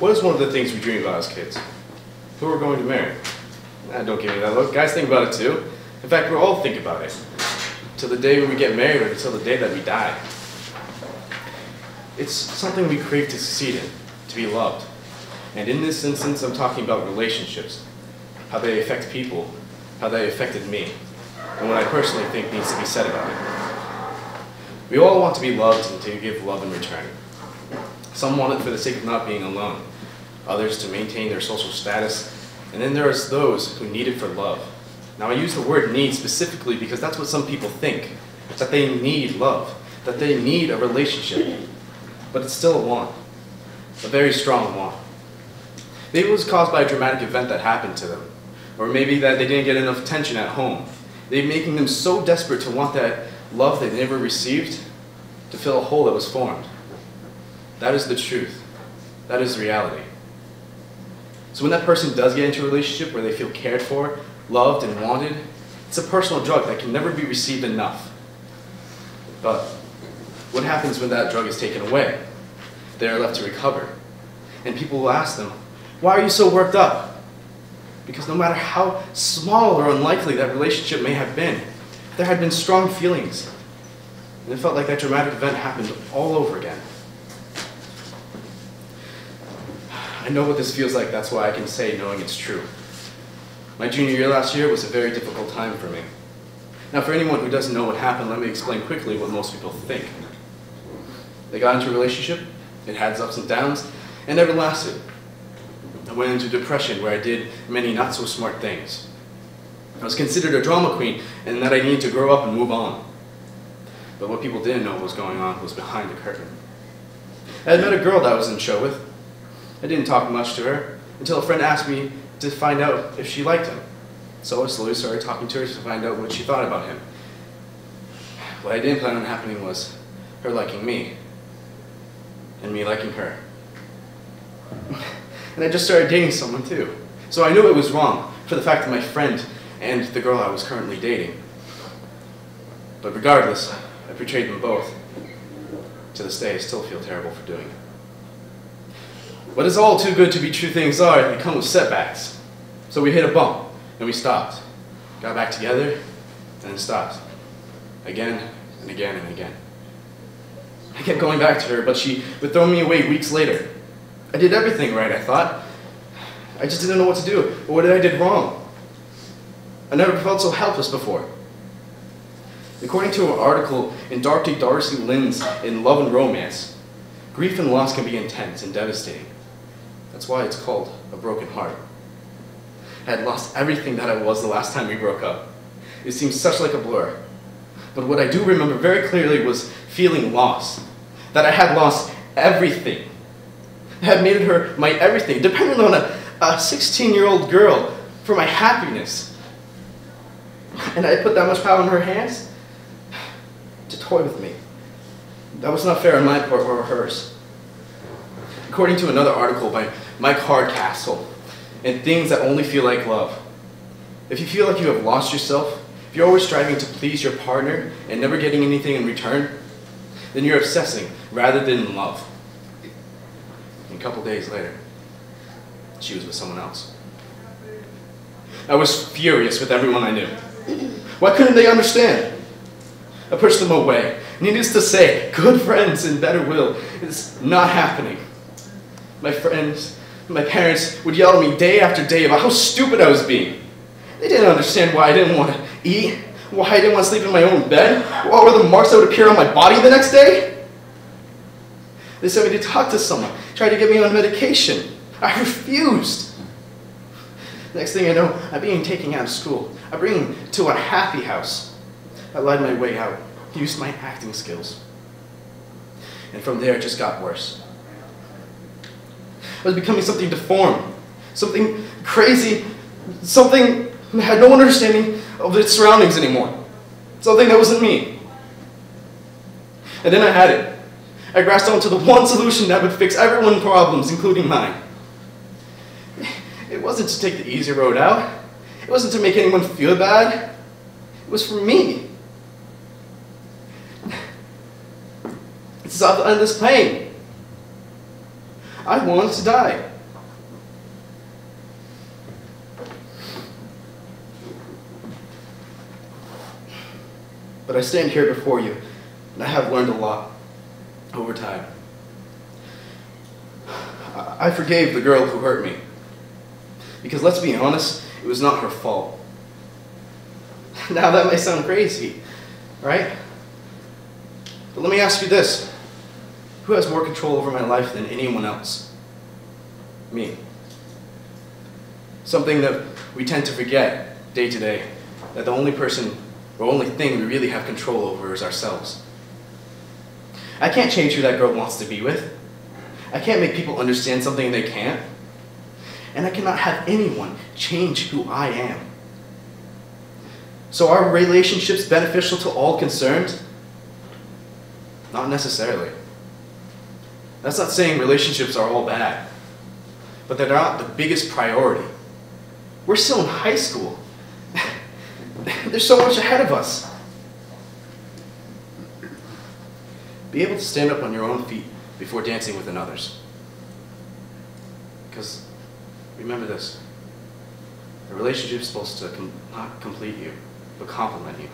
What is one of the things we dream about as kids? Who we're going to marry? Don't give me that look. Guys think about it too. In fact, we all think about it. Till the day when we get married or until the day that we die. It's something we crave to succeed in, to be loved. And in this instance, I'm talking about relationships, how they affect people, how they affected me, and what I personally think needs to be said about it. We all want to be loved and to give love in return. Some want it for the sake of not being alone, others to maintain their social status, and then there's those who need it for love. Now I use the word need specifically because that's what some people think, that they need love, that they need a relationship, but it's still a want, a very strong want. Maybe it was caused by a dramatic event that happened to them, or maybe that they didn't get enough attention at home. They're making them so desperate to want that love they never received to fill a hole that was formed. That is the truth. That is reality. So when that person does get into a relationship where they feel cared for, loved, and wanted, it's a personal drug that can never be received enough. But what happens when that drug is taken away? They are left to recover. And people will ask them, why are you so worked up? Because no matter how small or unlikely that relationship may have been, there had been strong feelings. And it felt like that dramatic event happened all over again. I know what this feels like, that's why I can say knowing it's true. My junior year last year was a very difficult time for me. Now for anyone who doesn't know what happened, let me explain quickly what most people think. They got into a relationship, it had its ups and downs, and never lasted. I went into depression where I did many not so smart things. I was considered a drama queen and that I needed to grow up and move on. But what people didn't know was going on was behind the curtain. I had met a girl that I was in show with. I didn't talk much to her until a friend asked me to find out if she liked him. So I slowly started talking to her to find out what she thought about him. What I didn't plan on happening was her liking me and me liking her. And I just started dating someone too. So I knew it was wrong for the fact that my friend and the girl I was currently dating. But regardless, I betrayed them both. To this day, I still feel terrible for doing it. But as all too good to be true things are, they come with setbacks. So we hit a bump, and we stopped. Got back together, and then stopped. Again, and again, and again. I kept going back to her, but she would throw me away weeks later. I did everything right, I thought. I just didn't know what to do, or what I did wrong. I never felt so helpless before. According to an article in Dr. Darcy Lynn's in Love and Romance, grief and loss can be intense and devastating. That's why it's called a broken heart. I had lost everything that I was the last time we broke up. It seems such like a blur. But what I do remember very clearly was feeling lost. That I had lost everything. I had made her my everything, dependent on a 16-year-old girl for my happiness. And I put that much power in her hands to toy with me. That was not fair on my part or hers. According to another article by Mike Hardcastle, and Things That Only Feel Like Love, if you feel like you have lost yourself, if you're always striving to please your partner and never getting anything in return, then you're obsessing rather than in love. And a couple days later, she was with someone else. I was furious with everyone I knew. Why couldn't they understand? I pushed them away. Needless to say, good friends and better will is not happening. My friends, my parents would yell at me day after day about how stupid I was being. They didn't understand why I didn't want to eat, why I didn't want to sleep in my own bed, what were the marks that would appear on my body the next day. They sent me to talk to someone, tried to get me on medication. I refused. Next thing I know, I'm being taken out of school. I bring to a happy house. I lied my way out, used my acting skills. And from there, it just got worse. I was becoming something deformed, something crazy, something that had no understanding of its surroundings anymore. Something that wasn't me. And then I had it. I grasped onto the one solution that would fix everyone's problems, including mine. It wasn't to take the easy road out. It wasn't to make anyone feel bad. It was for me. It's endless pain. I wanted to die. but I stand here before you, and I have learned a lot over time. I forgave the girl who hurt me, because let's be honest, it was not her fault. Now that may sound crazy, right? But let me ask you this. Who has more control over my life than anyone else? Me. Something that we tend to forget day to day, that the only person or only thing we really have control over is ourselves. I can't change who that girl wants to be with. I can't make people understand something they can't. And I cannot have anyone change who I am. So are relationships beneficial to all concerned? Not necessarily. That's not saying relationships are all bad, but they're not the biggest priority. We're still in high school. There's so much ahead of us. Be able to stand up on your own feet before dancing with another's. Because remember this, a relationship is supposed to not complete you, but complement you.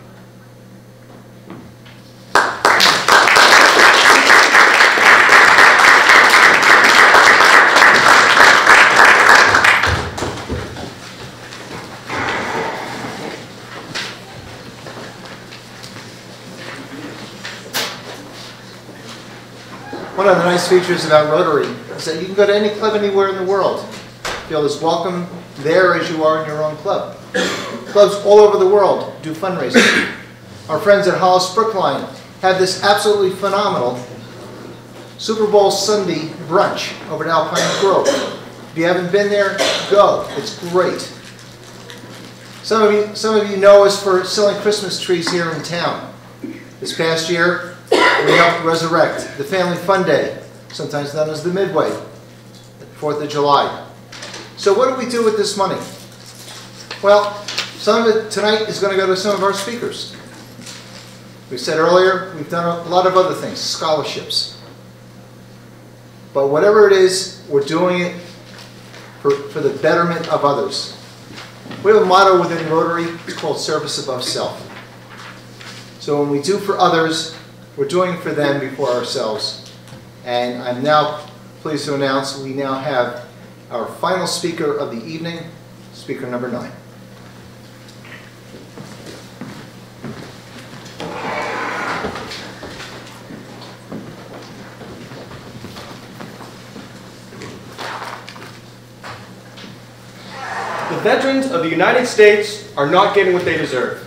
One of the nice features about Rotary is that you can go to any club anywhere in the world. Feel as welcome there as you are in your own club. Clubs all over the world do fundraising. Our friends at Hollis Brookline have this absolutely phenomenal Super Bowl Sunday brunch over at Alpine Grove. If you haven't been there, go. It's great. Some of you know us for selling Christmas trees here in town. This past year, we helped resurrect the Family Fun Day, sometimes known as the Midway, 4th of July. So what do we do with this money? Well, some of it tonight is going to go to some of our speakers. We said earlier, we've done a lot of other things, scholarships. But whatever it is, we're doing it for the betterment of others. We have a motto within Rotary, it's called service above self. So when we do for others, we're doing it for them before ourselves. And I'm now pleased to announce we now have our final speaker of the evening, speaker number 9. The veterans of the United States are not getting what they deserve.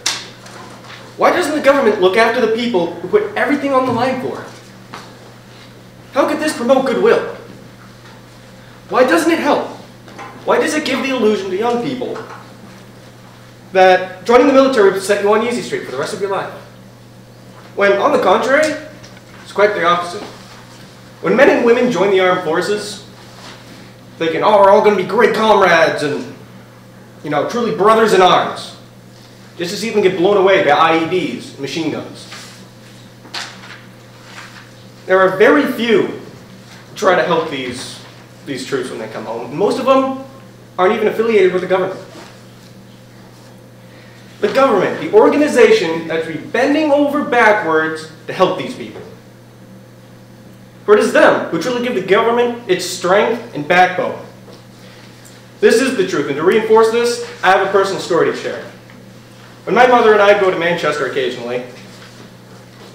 Why doesn't the government look after the people who put everything on the line for it? How could this promote goodwill? Why doesn't it help? Why does it give the illusion to young people that joining the military will set you on easy street for the rest of your life? When, on the contrary, it's quite the opposite. When men and women join the armed forces, thinking, oh, we're all going to be great comrades and, truly brothers in arms, just to see them get blown away by IEDs and machine guns. There are very few who try to help these troops when they come home. And most of them aren't even affiliated with the government. The government, the organization that should be bending over backwards to help these people. For it is them who truly give the government its strength and backbone. This is the truth, and to reinforce this, I have a personal story to share. When my mother and I go to Manchester occasionally,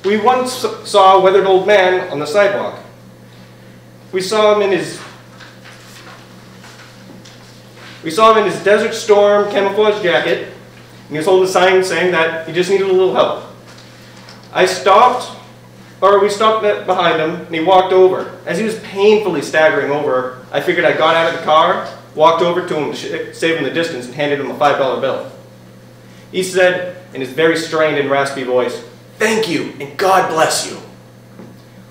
we once saw a weathered old man on the sidewalk. We saw him in his Desert Storm camouflage jacket, and he was holding a sign saying that he just needed a little help. We stopped behind him, and he walked over. As he was painfully staggering over, I figured I got out of the car, walked over to him to save him the distance, and handed him a $5 bill. He said, in his very strained and raspy voice, "Thank you, and God bless you."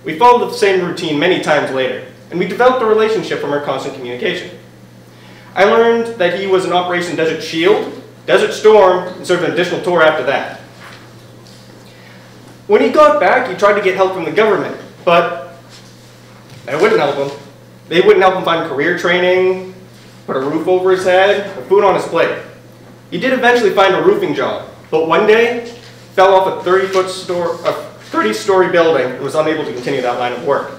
We followed the same routine many times later, and we developed a relationship from our constant communication. I learned that he was in Operation Desert Shield, Desert Storm, and served an additional tour after that. When he got back, he tried to get help from the government, but they wouldn't help him. They wouldn't help him find career training, put a roof over his head, or food on his plate. He did eventually find a roofing job, but one day, fell off a 30-story building and was unable to continue that line of work.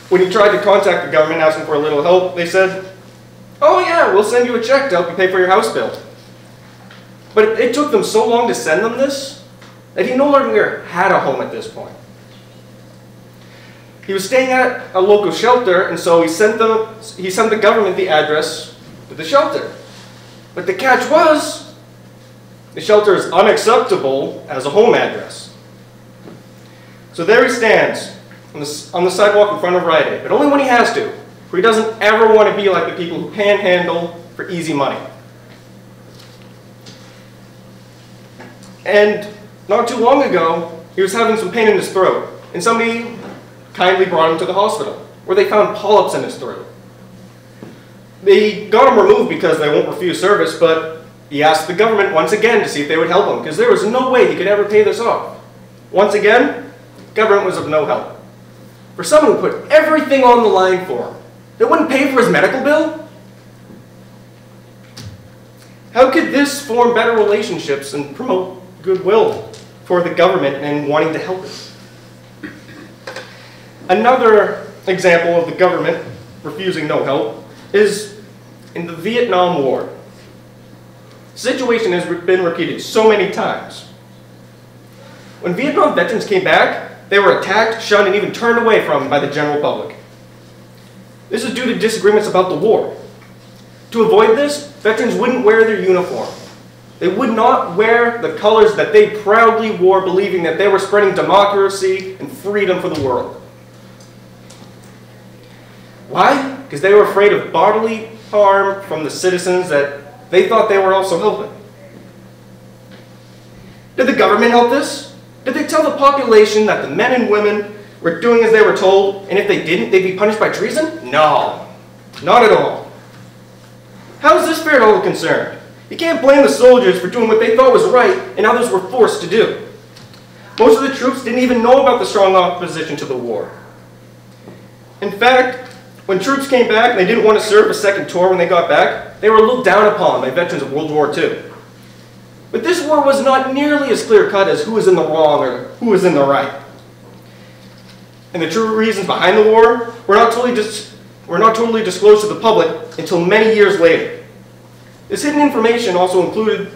When he tried to contact the government asking for a little help, they said, "Oh yeah, we'll send you a check to help you pay for your house bill." But it took them so long to send them this that he no longer had a home at this point. He was staying at a local shelter, and so he sent the government the address to the shelter. But the catch was, the shelter is unacceptable as a home address. So there he stands on the sidewalk in front of Rite Aid, but only when he has to, for he doesn't ever want to be like the people who panhandle for easy money. And not too long ago, he was having some pain in his throat, and somebody kindly brought him to the hospital, where they found polyps in his throat. They got him removed because they won't refuse service, but he asked the government once again to see if they would help him, because there was no way he could ever pay this off. Once again, government was of no help. For someone who put everything on the line for him, they wouldn't pay for his medical bill? How could this form better relationships and promote goodwill for the government and wanting to help it? Another example of the government refusing no help is in the Vietnam War. The situation has been repeated so many times. When Vietnam veterans came back, they were attacked, shunned, and even turned away from by the general public. This is due to disagreements about the war. To avoid this, veterans wouldn't wear their uniform. They would not wear the colors that they proudly wore, believing that they were spreading democracy and freedom for the world. Why? Because they were afraid of bodily harm from the citizens that they thought they were also helping. Did the government help this? Did they tell the population that the men and women were doing as they were told, and if they didn't, they'd be punished by treason? No, not at all. How is this fair to all concerned? You can't blame the soldiers for doing what they thought was right and others were forced to do. Most of the troops didn't even know about the strong opposition to the war. In fact, when troops came back and they didn't want to serve a second tour when they got back, they were looked down upon by veterans of World War II. But this war was not nearly as clear-cut as who was in the wrong or who was in the right. And the true reasons behind the war were not totally disclosed to the public until many years later. This hidden information also included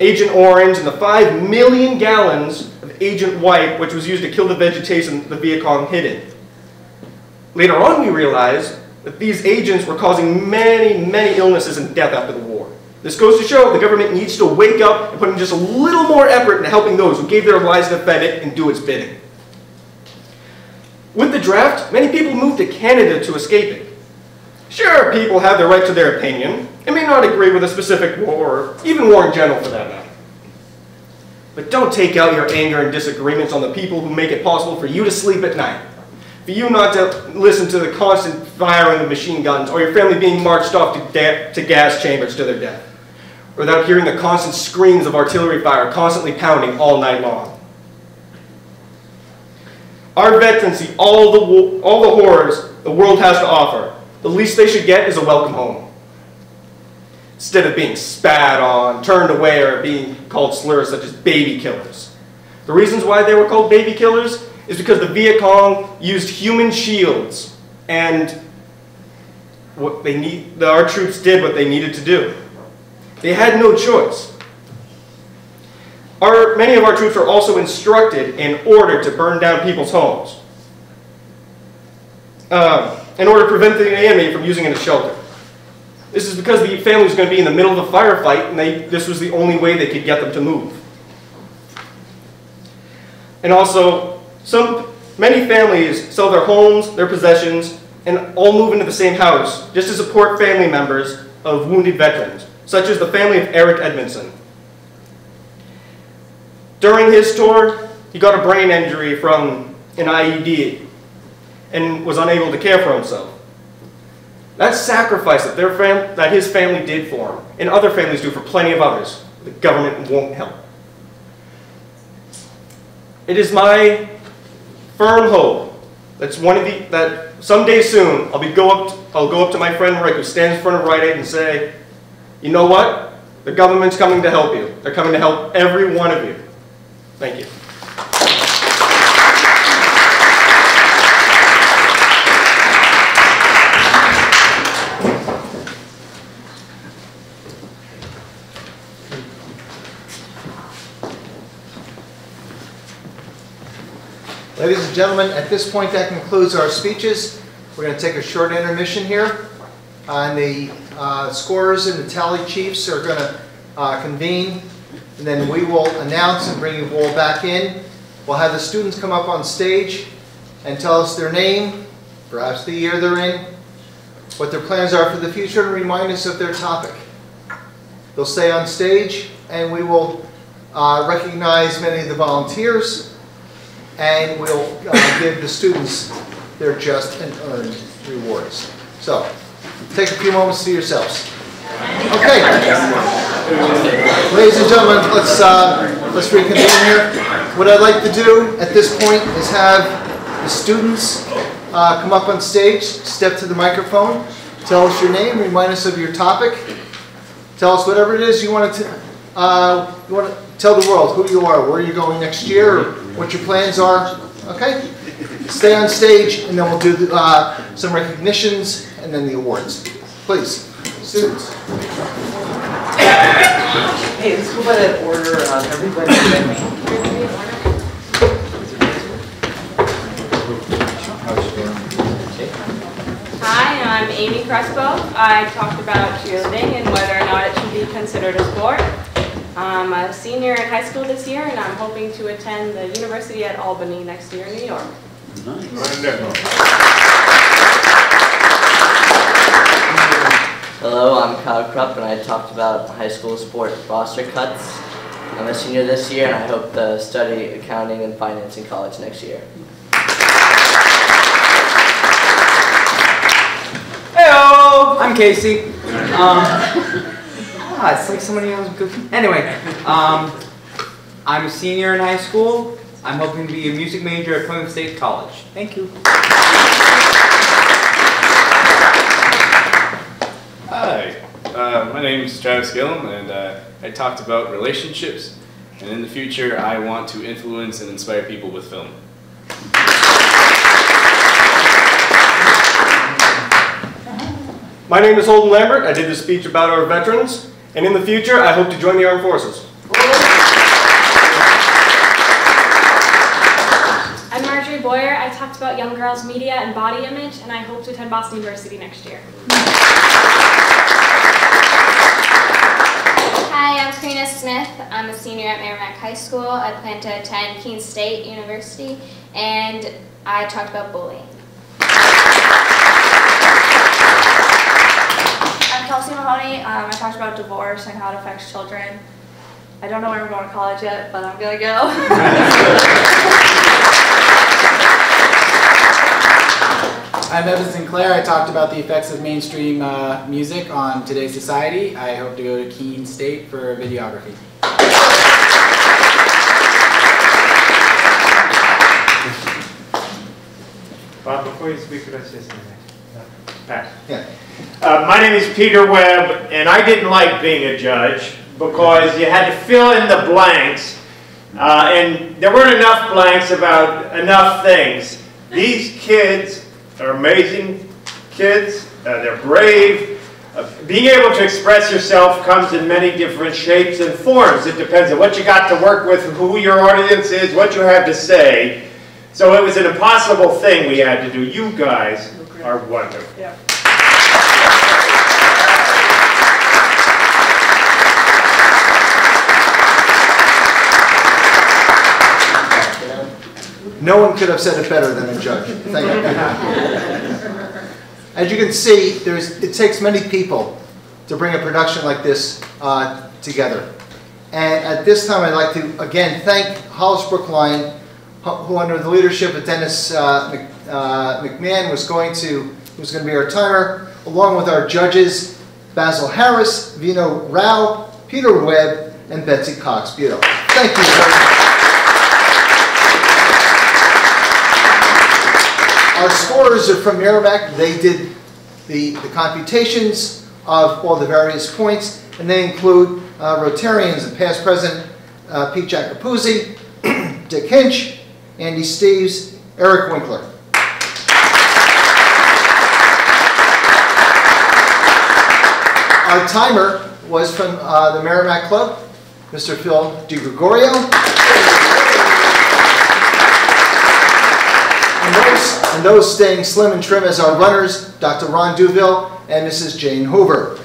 Agent Orange and the 5 million gallons of Agent White, which was used to kill the vegetation the Viet Cong hid in. Later on, we realized that these agents were causing many, many illnesses and death after the war. This goes to show the government needs to wake up and put in just a little more effort into helping those who gave their lives to defend it and do its bidding. With the draft, many people moved to Canada to escape it. Sure, people have the right to their opinion and may not agree with a specific war, or even war in general for that matter. But don't take out your anger and disagreements on the people who make it possible for you to sleep at night, for you not to listen to the constant firing of machine guns, or your family being marched off to gas chambers to their death, without hearing the constant screams of artillery fire constantly pounding all night long. Our veterans see all the horrors the world has to offer. The least they should get is a welcome home, instead of being spat on, turned away, or being called slurs such as baby killers. The reasons why they were called baby killers is because the Viet Cong used human shields, and our troops did what they needed to do. They had no choice. Many of our troops are also instructed and ordered to burn down people's homes in order to prevent the enemy from using it as shelter. This is because the family was going to be in the middle of a firefight, and this was the only way they could get them to move. And also, many families sell their homes, their possessions, and all move into the same house just to support family members of wounded veterans, such as the family of Eric Edmondson. During his tour, he got a brain injury from an IED and was unable to care for himself. That sacrifice that his family did for him, and other families do for plenty of others, the government won't help. It is my firm hope that someday soon I'll go up to my friend Rick, who stands in front of Rite Aid, and say, "You know what? The government's coming to help you. They're coming to help every one of you. Thank you. Ladies and gentlemen, at this point that concludes our speeches. We're going to take a short intermission here. And the scorers and the tally chiefs are going to convene. And then we will announce and bring you all back in. We'll have the students come up on stage and tell us their name, perhaps the year they're in, what their plans are for the future, and remind us of their topic. They'll stay on stage and we will recognize many of the volunteers. And we'll give the students their just and earned rewards. So, take a few moments to yourselves. Okay. Ladies and gentlemen, let's reconvene here. What I'd like to do at this point is have the students come up on stage, step to the microphone, tell us your name, remind us of your topic, tell us whatever it is you want to tell the world who you are, where you're going next year, or what your plans are. Okay? Stay on stage, and then we'll do some recognitions and then the awards. Please, students. Hey, let's go by that order. Everybody. Hi, I'm Amy Crespo. I talked about cheerleading and whether or not it should be considered a sport. I'm a senior in high school this year, and I'm hoping to attend the University at Albany next year in New York. Nice. Hello, I'm Kyle Krupp, and I talked about high school sport roster cuts. I'm a senior this year, and I hope to study accounting and finance in college next year. Heyo, I'm Casey. It's like somebody else goofy. Anyway, I'm a senior in high school. I'm hoping to be a music major at Plymouth State College. Thank you. Hi, my name is Janice Gilliam, and I talked about relationships. And in the future, I want to influence and inspire people with film. My name is Holden Lambert. I did the speech about our veterans. And in the future, I hope to join the armed forces. I'm Marjorie Boyer. I talked about young girls' media and body image, and I hope to attend Boston University next year. Hi, I'm Karina Smith. I'm a senior at Merrimack High School. I plan to attend Keene State University, and I talked about bullying. I'm Kelsey Mahoney. I talked about divorce and how it affects children. I don't know where I'm going to college yet, but I'm going to go. I'm Evan Sinclair. I talked about the effects of mainstream music on today's society. I hope to go to Keene State for videography. Bob, before you speak, could I say something? Pat. Yeah. My name is Peter Webb, and I didn't like being a judge because you had to fill in the blanks, and there weren't enough blanks about enough things. These kids are amazing kids. They're brave. Being able to express yourself comes in many different shapes and forms. It depends on what you got to work with, who your audience is, what you have to say. So it was an impossible thing we had to do. You guys are wonderful. Yeah. No one could have said it better than a judge. Thank you. As you can see, it takes many people to bring a production like this together. And at this time, I'd like to again thank Hollis Brookline, who under the leadership of Dennis McMahon was going to be our timer, along with our judges, Basil Harris, Vino Rao, Peter Webb, and Betsy Cox-Buto. Thank you very much. Our scorers are from Merrimack. They did the computations of all the various points, and they include Rotarians and past president Pete Jacopuzzi, Dick Hinch, Andy Steves, Eric Winkler. Our timer was from the Merrimack Club, Mr. Phil DiGregorio. And those staying slim and trim as our runners, Dr. Ron Duville and Mrs. Jane Hoover.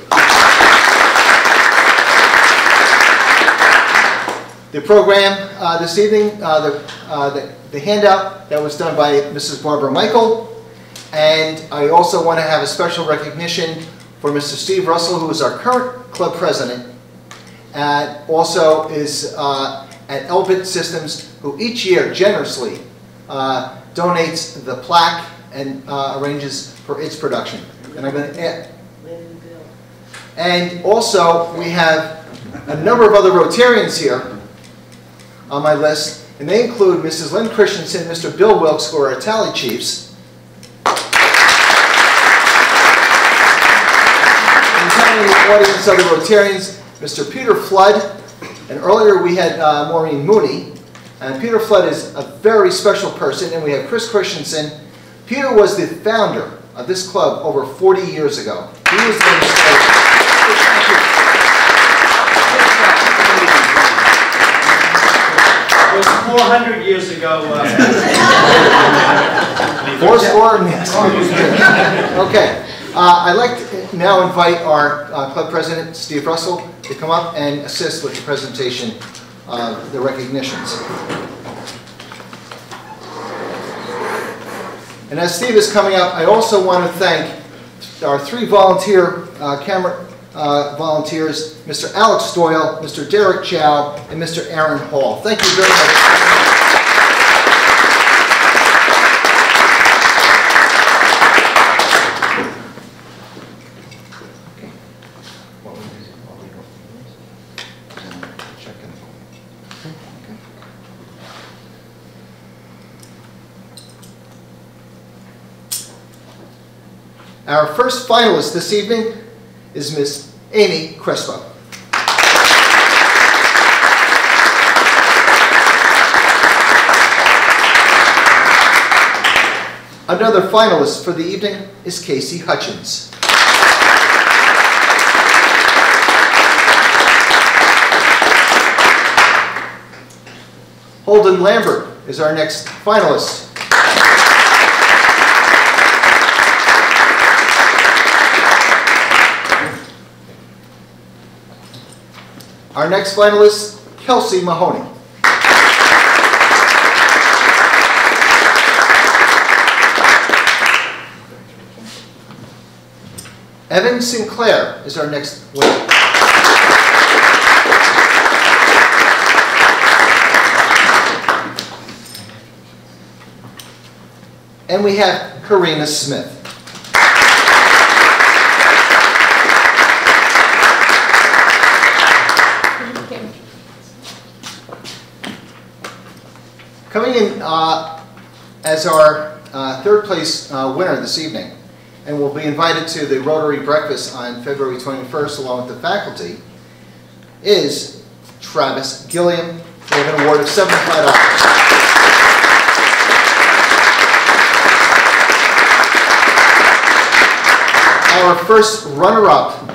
The program this evening, the handout that was done by Mrs. Barbara Michael. And I also want to have a special recognition for Mr. Steve Russell, who is our current club president, and also is at Elbit Systems, who each year generously donates the plaque and arranges for its production. And I'm going to add. And also, we have a number of other Rotarians here on my list, and they include Mrs. Lynn Christensen, Mr. Bill Wilkes, who are our tally chiefs. And telling the audience, other Rotarians, Mr. Peter Flood, and earlier we had Maureen Mooney. And Peter Flood is a very special person, and we have Chris Christensen. Peter was the founder of this club over 40 years ago. He was the one who started. It was 400 years ago. Okay. I'd like to now invite our club president, Steve Russell, to come up and assist with the presentation of the recognitions. And as Steve is coming up, I also want to thank our three volunteer camera volunteers, Mr. Alex Doyle, Mr. Derek Chow, and Mr. Aaron Hall. Thank you very much. Our first finalist this evening is Miss Amy Crespo. Another finalist for the evening is Casey Hutchins. Holden Lambert is our next finalist. Our next finalist, Kelsey Mahoney. Evan Sinclair is our next winner. And we have Karina Smith. Coming in as our third place winner this evening, and will be invited to the Rotary breakfast on February 21st along with the faculty, is Travis Gilliam. We have an award of $75. Our first runner-up,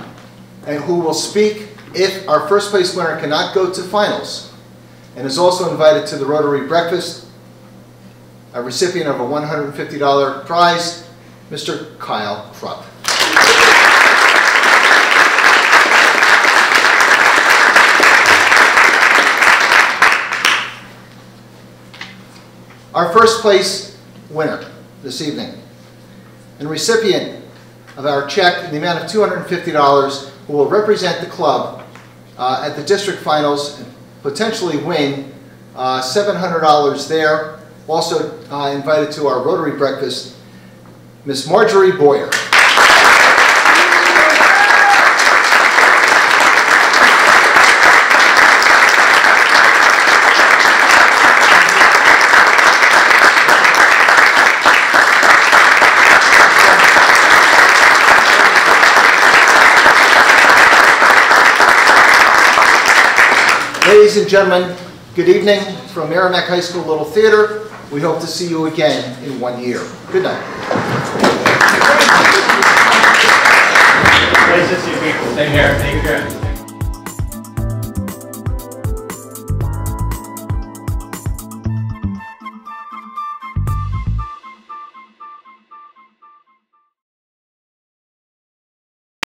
and who will speak if our first place winner cannot go to finals, and is also invited to the Rotary breakfast, a recipient of a $150 prize, Mr. Kyle Krupp. Our first place winner this evening, and recipient of our check in the amount of $250, who will represent the club at the district finals and potentially win $700 there. Also invited to our Rotary breakfast, Miss Marjorie Boyer. Ladies and gentlemen, good evening from Merrimack High School Little Theater. We hope to see you again in 1 year. Good night. Nice to see you people. Same here.